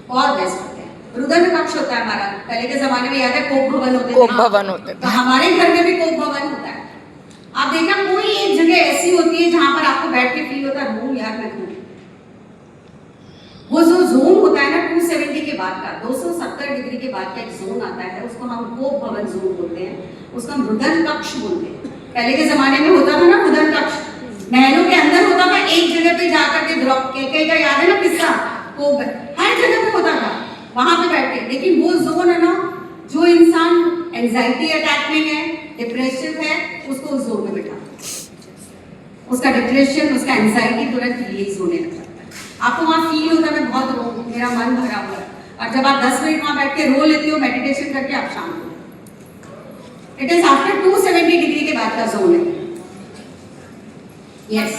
S2: बहुत बेस्ट होते हैं। रुद्र कक्ष होता है हमारा, पहले के जमाने में याद है कोक भवन होते थे,
S3: कोक भवन होते थे,
S2: तो हमारे घर में भी कोक भवन होता है। आप देखना कोई एक जगह ऐसी होती है जहां पर आपको बैठ के फील होता है रूम यार मैं हूं, वो जो जोन होता है ना 270 के बाद का, 270 डिग्री के बाद का एक जोन आता है, उसको हम कोक भवन जोन बोलते हैं, उसको हम रुद्र कक्ष बोलते हैं। पहले के जमाने में होता था ना रुद्र कक्ष, महलों के अंदर होता था, एक जगह पे जाकर के द्रौपदी का याद है ना किस्सा, वो हर जगह पे होता था। वहां पे बैठते हैं। लेकिन वो जोन है ना, जो इंसान एंजाइटी अटैक में है, डिप्रेशन है, उसको उस जोन में बैठा, उसका डिप्रेशन, उसका एंजाइटी तुरंत रिलीज होने लग जाता है। आपको वहाँ फील होता है मैं बहुत रो हूँ, मेरा मन भरा हुआ है, और जब आप 10 मिनट वहाँ बैठ के रो लेते हो मेडिटेशन करके, आप शांत हो। इट इज आफ्टर 270 डिग्री के बाद का जोन है। यस,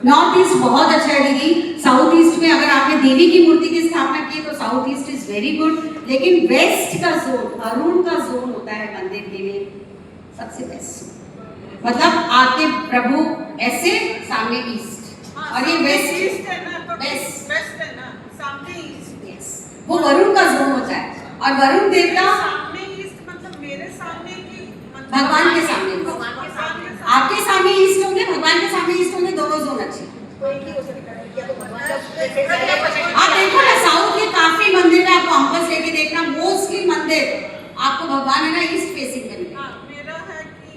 S2: नॉर्थ ईस्ट बहुत अच्छा है दीदी। साउथ ईस्ट में अगर आपने देवी की मूर्ति की स्थापना की तो south east is very good, लेकिन वेस्ट का जोन, अरुण का जोन होता है मंदिर के लिए सबसे बेस्ट। मतलब आपके प्रभु ऐसे सामने ईस्ट, और ये वेस्ट
S6: है ना, तो
S2: वेस्ट
S6: वेस्ट है ना, सामने ईस्ट।
S2: यस, वो वरुण का जोन होता है। और वरुण देवता
S6: सामने ईस्ट मतलब मेरे सामने की
S2: भगवान के सामने, आपके सामने ईस्ट होंगे, भगवान के सामने ईस्ट होंगे, दोनों जोन अच्छे। आप देखो ना साउथ के काफी मंदिर में आप कॉम्पस लेके देखना, मोस्टली मंदिर आपको भगवान है ना ईस्ट फेसिंग में मिलेंगे।
S6: मेरा है कि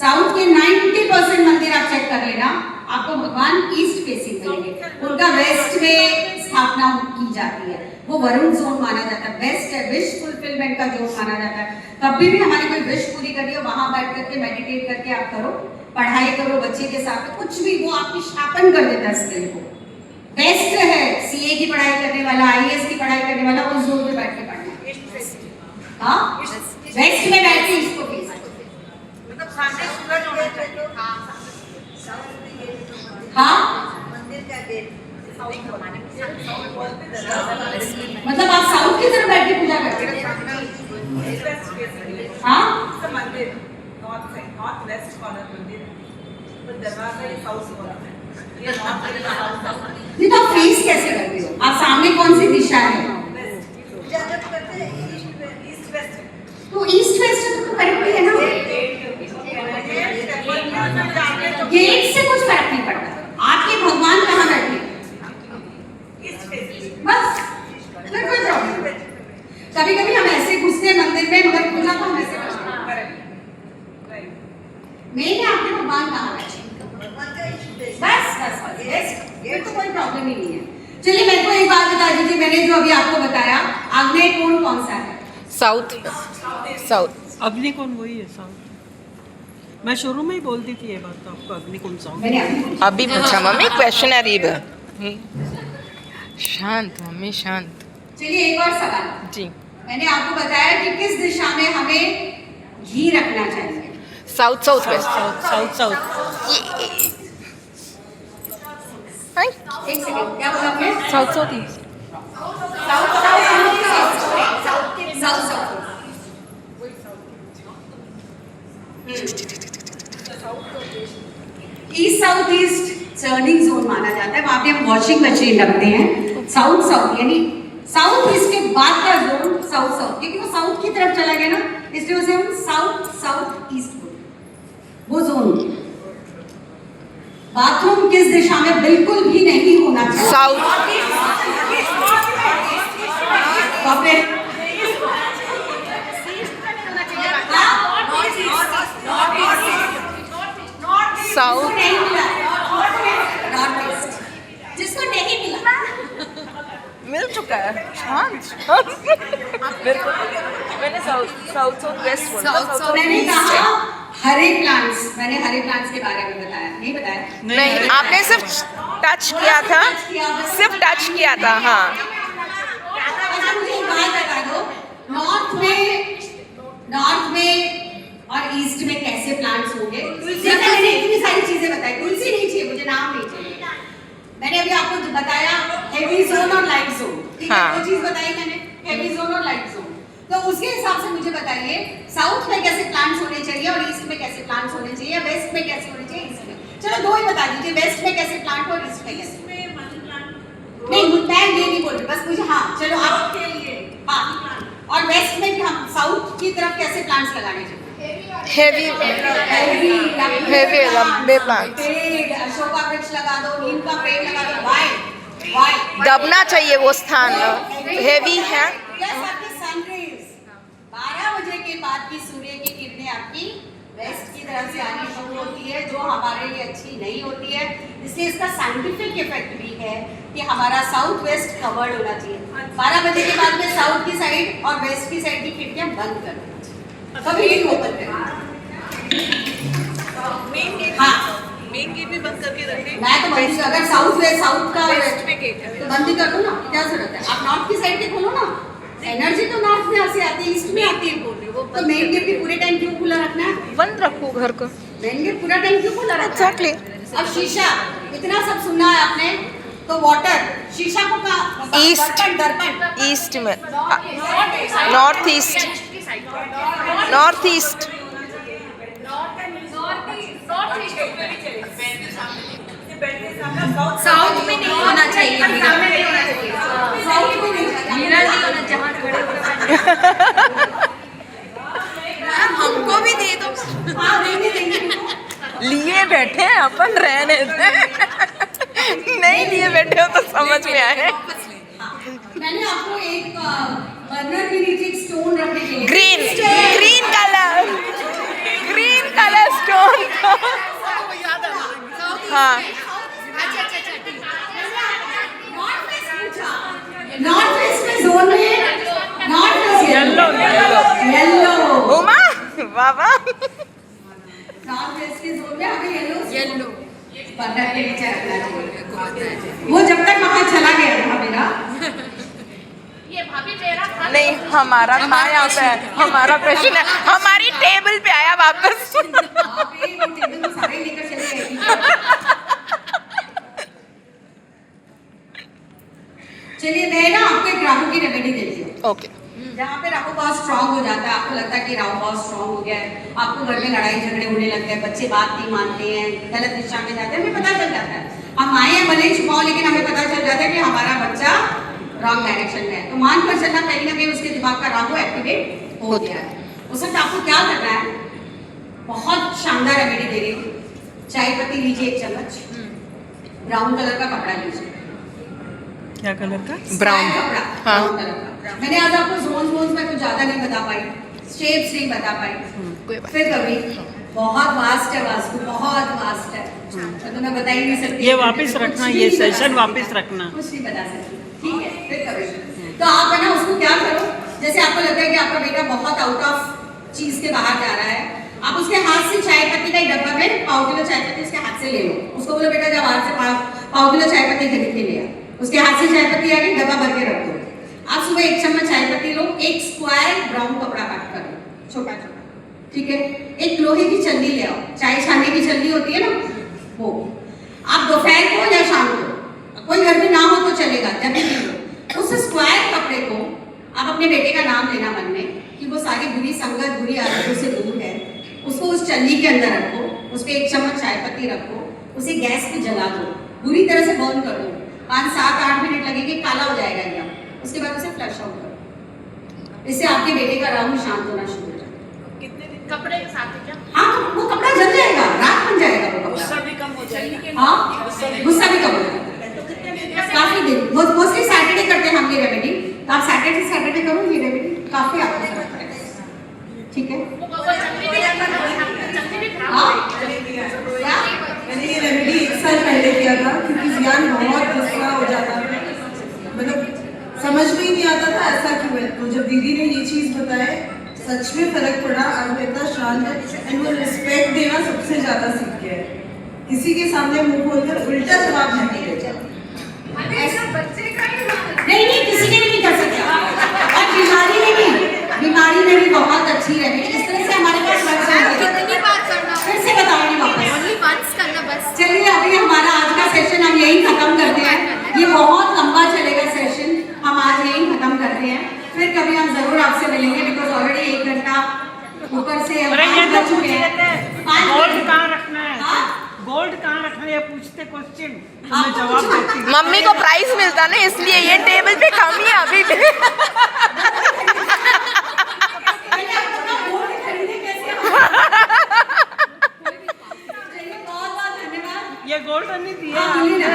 S2: साउथ के 90% मंदिर आप चेक कर लेना, आपको भगवान ईस्ट फेसिंग मिलेंगे। उनका वेस्ट में स्थापना की जाती है, वो वरुण जोन माना जाता है। बेस्ट है, विश फुलफिलमेंट का जोन माना जाता है। कभी भी हमारी कोई विश पूरी करिए, वहां बैठ करके मेडिटेट करके आप करो, पढ़ाई करो बच्चे के साथ, कुछ भी वो आपकी शापन कर देता है स्किल को। बेस्ट है सीए की पढ़ाई करने वाला, आईएएस की पढ़ाई करने वाला, उस जोन में बैठ के पढ़ना। हाँ, वेस्ट में बैठ के इसको फेस,
S6: मतलब सामने सूरज होना चाहिए।
S2: हाँ, मतलब आप साउथ की तरफ बैठ के पूजा करते हैं। हाँ,
S6: मंदिर नॉर्थ वेस्ट कॉर्नर मंदिर, तो दरवाजा ये साउथ कॉर्नर है, ये नॉर्थ।
S2: नहीं तो आप फेस कैसे करते हो? आप सामने कौन सी दिशा है?
S6: East west.
S2: तो ईस्ट वेस्ट तो करेक्ट ही है ना, गेट से कुछ फर्क नहीं पड़ता। आपके भगवान कहाँ बैठे, बस, फिर कोई प्रॉब्लम नहीं। कभी कभी हम ऐसे घुसते हैं मंदिर में, मगर पूजा तो हम ऐसे करते हैं। मेन है आपके भगवान कहाँ बैठे, बस बस बस, फिर तो कोई प्रॉब्लम ही नहीं है। चलिए मेरे को एक बात बता दीजिए, मैंने जो अभी आपको बताया, आग्नेय कोण कौन सा है?
S3: साउथ साउथ
S1: अग्निकुंड वही है साउथ। मैं शुरू में ही बोलती थी ये बात तो आपको, अग्निकुंड साउथ।
S2: मैंने
S3: अभी पूछा मम्मी क्वेश्चन है रीब। शांत मम्मी शांत।
S2: चलिए एक और सवाल।
S3: जी,
S2: मैंने आपको बताया कि किस दिशा में हमें घी रखना चाहिए।
S3: South south west.
S1: South south
S2: एक सेकंड, क्या बोला आपने?
S3: South south east.
S2: South south south. East south east turning zone माना जाता है, वहां पे हम वॉशिंग मशीन रखते हैं। साउथ साउथ यानी साउथ ईस्ट के बाद का जोन साउथ साउथ, क्योंकि वो साउथ की तरफ चला गया ना, इसलिए उसे हम साउथ साउथ ईस्ट बोलते। वो जोन बाथरूम किस दिशा में बिल्कुल भी नहीं होना चाहिए?
S3: साउथ। साउथ
S2: नहीं मिला, नॉर्थ ईस्ट जिसको नहीं मिला,
S3: मिल चुका है। शांत मेरे को मैंने साउथ साउथ साउथ वेस्ट बोला।
S4: साउथ
S2: मैंने कहा हरे प्लांट्स, मैंने हरे प्लांट्स के बारे में बताया, नहीं बताया?
S3: नहीं, आपने सिर्फ टच किया था, सिर्फ टच किया था। हाँ,
S2: अच्छा मुझे एक बात बता दो, नॉर्थ में और ईस्ट में कैसे प्लांट्स होंगे? मैंने इतनी सारी चीजें बताई, तुलसी नहीं चाहिए मुझे, नाम नहीं चाहिए। मैंने अभी आपको जो बताया हेवी जोन और लाइट जोन, ठीक है? वो चीज बताई मैंने, हेवी जोन और लाइट जोन। तो उसके हिसाब से मुझे बताइए साउथ में कैसे प्लांट्स होने चाहिए और ईस्ट में कैसे प्लांट्स होने चाहिए, वेस्ट में कैसे होने चाहिए, ईस्ट में। चलो दो ही बता दीजिए, वेस्ट में कैसे प्लांट और ईस्ट में कैसे। नहीं मैं ये नहीं बोल रही, बस मुझे, हाँ चलो आप के लिए, हाँ। और वेस्ट में हम साउथ की तरफ कैसे प्लांट्स लगाने चाहिए?
S3: हेवी लंबे प्लांट्स।
S2: पेड़, अशोका वृक्ष लगा दो, नीम का पेड़ लगा दो। वाई
S3: दबना चाहिए वो स्थान, हेवी है।
S2: प्लस आपकी सनरेज 12 बजे के बाद की सूर्य की किरणें आपकी वेस्ट की तरफ से आनी शुरू होती है, जो हमारे लिए अच्छी नहीं होती है। इसलिए इसका साइंटिफिक इफेक्ट भी है कि हमारा साउथ वेस्ट कवर्ड होना चाहिए। 12 बजे के बाद में साउथ की साइड और वेस्ट की साइड की खिड़कियां बंद कर देना चाहिए, कभी नहीं ओपन करना। हाँ,
S6: मेन गेट भी बंद करके रखें।
S2: मैं तो बंद, अगर साउथ वेस्ट साउथ का
S6: वेस्ट पे गेट है।
S2: तो बंद ही कर दो ना, क्या जरूरत है। आप नॉर्थ की साइड के खोलो ना, एनर्जी तो नॉर्थ में से आती है, ईस्ट में आती है। तो मेन गेट भी पूरे टाइम क्यों खुला रखना है?
S3: बंद रखो घर को।
S2: मेन गेट पूरा टाइम क्यों खुला रखना है?
S3: Exactly.
S2: अब शीशा, इतना सब सुनना है आपने, तो वाटर, शीशा को कहाँ?
S3: East.
S2: दर्पण।
S3: ईस्ट में, north east, north east.
S4: South में नहीं होना चाहिए,
S2: साउथ में नहीं होना चाहिए।
S4: मिरर नहीं होना जहाँ खड़े होकर हमको भी दे दो।
S2: हाँ, देंगे।
S3: लिए बैठे हैं अपन, रहने दे। नहीं लिए बैठे हो तो समझ में आए।
S2: मैंने आपको एक बर्नर के नीचे एक स्टोन रखने के लिए,
S3: green, green colour, green colour stone. हाँ,
S2: नॉर्थ वेस्ट में जोन में नॉर्थ वेस्ट येलो,
S3: उमा बाबा।
S2: नॉर्थ वेस्ट के जोन में हमें येलो बर्नर के नीचे रखना चाहिए। वो जब तक वहाँ चला गया था मेरा,
S5: ये भाभी मेरा खा
S3: नहीं, हमारा था यहाँ पे, हमारा प्रश्न है, हमारी टेबल पे आया वापस।
S2: आप ये टेबल में सारे लेकर चले गए, ठीक है? चलिए मैं ना आपको एक राहु की रेमेडी देती हूँ।
S3: ओके।
S2: जहाँ पे राहु बहुत स्ट्रांग हो जाता है, आपको लगता है कि राहु बहुत स्ट्रांग हो गया है, आपको घर में लड़ाई झगड़े होने लगते हैं, बच्चे बात नहीं मानते हैं, गलत दिशा में जाते हैं, हमें पता चल जाता है। हम आए हैं भले छुपाओ, लेकिन हमें पता चल जाता है कि हमारा बच्चा रॉन्ग डायरेक्शन में है। तो मान कर चलना कहीं ना कहीं उसके दिमाग का राहु एक्टिवेट हो गया है। उस वक्त आपको क्या करना है, बहुत शानदार रेमेडी दे रही हूँ। चाय पत्ती लीजिए 1 चम्मच, ब्राउन कलर का कपड़ा लीजिए।
S1: क्या कलर का?
S3: ब्राउन
S2: कपड़ा,
S3: हाँ।
S2: ब्राउन कलर का। मैंने आज आपको जोन में कुछ ज्यादा नहीं बता पाई, शेप्स नहीं बता पाई,
S3: कोई बात
S2: फिर कभी बहुत वास्ट है वास्तु, बहुत वास्ट है, तो मैं बता ही नहीं सकती।
S1: ये वापस रखना, ये सेशन वापस रखना।
S2: कुछ नहीं बता सकती, ठीक है? फिर कभी तो आप है ना उसको क्या करो, जैसे आपको लगता है कि आपका बेटा बहुत आउट ऑफ चीज के बाहर जा रहा है, आप उसके हाथ से चाय पत्ती का एक डब्बा में पाव किलो चाय पत्ती उसके हाथ से ले लो। उसको बोलो बेटा जब बाहर से पाव किलो चाय पत्ती खरीद के ले आ, उसके हाथ से चाय पत्ती आके डब्बा भर के रख दो। आप सुबह 1 चम्मच चाय पत्ती लो, एक स्क्वायर ब्राउन कपड़ा काट कर लो, छोटा छोटा, ठीक है? एक लोहे की चलनी ले आओ, चाय छानने की चलनी होती है ना वो। आप दोपहर को या शाम को, कोई घर में ना हो तो चलेगा, जब भी लो, उस स्क्वायर कपड़े को आप अपने बेटे का नाम लेना मन में कि वो सारी बुरी संगत, बुरी आदतों से दूर है। उसको उस चलनी के अंदर रखो, उस पर 1 चम्मच चाय पत्ती रखो, उसे गैस पे जला दो, बुरी तरह से बर्न कर दो। 5, 7, 8 मिनट लगेंगे, काला हो जाएगा एकदम। उसके बाद उसे फ्लश आउट करो। इससे आपके बेटे का राहु शांत होना शुरू हो जाएगा।
S5: कितने दिन कपड़े के साथ है क्या?
S2: हाँ, तो वो कपड़ा जल जाएगा, राख बन जाएगा वो कपड़ा।
S6: गुस्सा भी कम हो जाएगा।
S2: हाँ, गुस्सा भी कम हो जाएगा। काफी दिन, वो मोस्टली सैटरडे करते हैं हम ये रेमेडी, तो आप सैटरडे करो ये रेमेडी, काफी आपको फर्क पड़ेगा, ठीक है?
S5: वो चटनी भी चटनी भी खराब
S2: हाँ,
S5: हो गई।
S6: मैंने ये रेमेडी 1 साल पहले किया था, क्योंकि जियान बहुत गुस्सा हो जाता था, मतलब समझ में ही नहीं आता था ऐसा क्यों है। तो जब दीदी ने ये चीज़ बताए, सच में फर्क पड़ा। आज वो इतना शांत है, एंड वो रिस्पेक्ट देना सबसे ज़्यादा सीख गया है। किसी के सामने मुंह खोलकर उल्टा जवाब नहीं देता।
S2: नहीं, किसी ने नहीं कर सकता। और बीमारी में भी बहुत अच्छी रेमेडी, इस तरह से हमारे पास
S4: कितनी बार करना?
S2: फिर से बताऊंगी वापस।
S4: ओनली वंस करना बस।
S2: चलिए अभी हमारा आज का सेशन हम यही खत्म करते हैं। ये बहुत लंबा चलेगा सेशन, हम आज यही खत्म करते हैं। फिर कभी हम जरूर आपसे मिलेंगे, बिकॉज ऑलरेडी 1 घंटा ऊपर से
S1: अरे ये तो
S2: बज
S1: पूछ
S2: चुके
S1: लेते
S2: हैं।
S1: हैं,
S2: 5
S1: गोल्ड
S2: मिनट।
S1: कहाँ रखना है?
S2: हाँ?
S1: गोल्ड कहाँ रखना है ये पूछते क्वेश्चन, तो मैं
S2: आपको
S1: जवाब
S2: पूछना?
S1: देती हूँ।
S3: मम्मी को प्राइस मिलता ना, इसलिए ये टेबल पे कम ही है अभी भी।
S2: पहले आप बताओ, गोल्ड खरीदे कैसे आप? चलिए बहुत बहुत धन्यवाद।
S1: ये गोल्ड नहीं दिया।
S2: हाँ, बोलिए ना।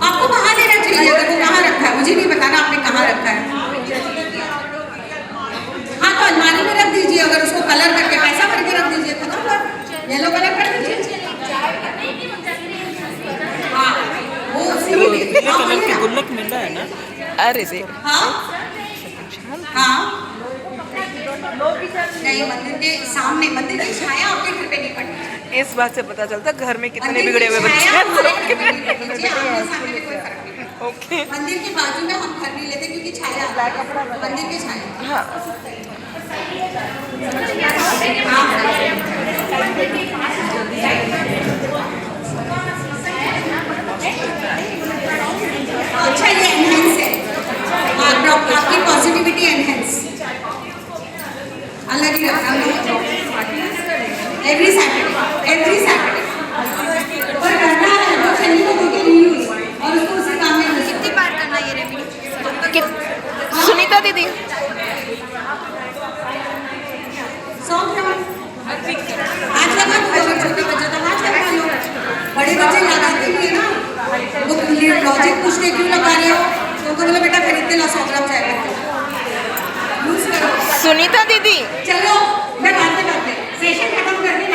S2: आपको बाहर
S3: अरे देख
S2: हाँ हाँ नहीं, मंदिर के सामने, मंदिर की छाया आपके घर पे नहीं पड़नी चाहिए।
S3: इस बात से पता चलता घर में कितने
S2: मंदिर
S3: बिगड़े
S2: की
S3: हुए बच्चे
S2: छाया
S3: हैं।
S2: हमारे घर में नहीं पड़नी चाहिए, आमने सामने में कोई फर्क नहीं पड़ता।
S3: ओके
S2: मंदिर के बाजू में हम घर नहीं लेते क्योंकि छाया मंदिर की छाया।
S3: हाँ
S2: अच्छा, ये एनहेंस है, आपकी पॉजिटिविटी एनहेंस अलग ही रखना एवरी सैटरडे पर करना है वो चलिए को दोगे रीयूज और उसको उसी काम में कितनी बार करना ये रेमेडी।
S3: सुनीता दीदी
S2: 100 ग्राम हाथ लगा दो, अगर छोटे बच्चे तो हाथ लगा लो, बड़े बच्चे लगाते ही है ना, वो लॉजिक पूछते क्यों लगा रहे हो, तो उनको बोलो बेटा खरीद के लो 100 ग्राम जाएगा, यूज करो।
S3: सुनीता दीदी
S2: चलो मैं बातें सेशन खत्म करने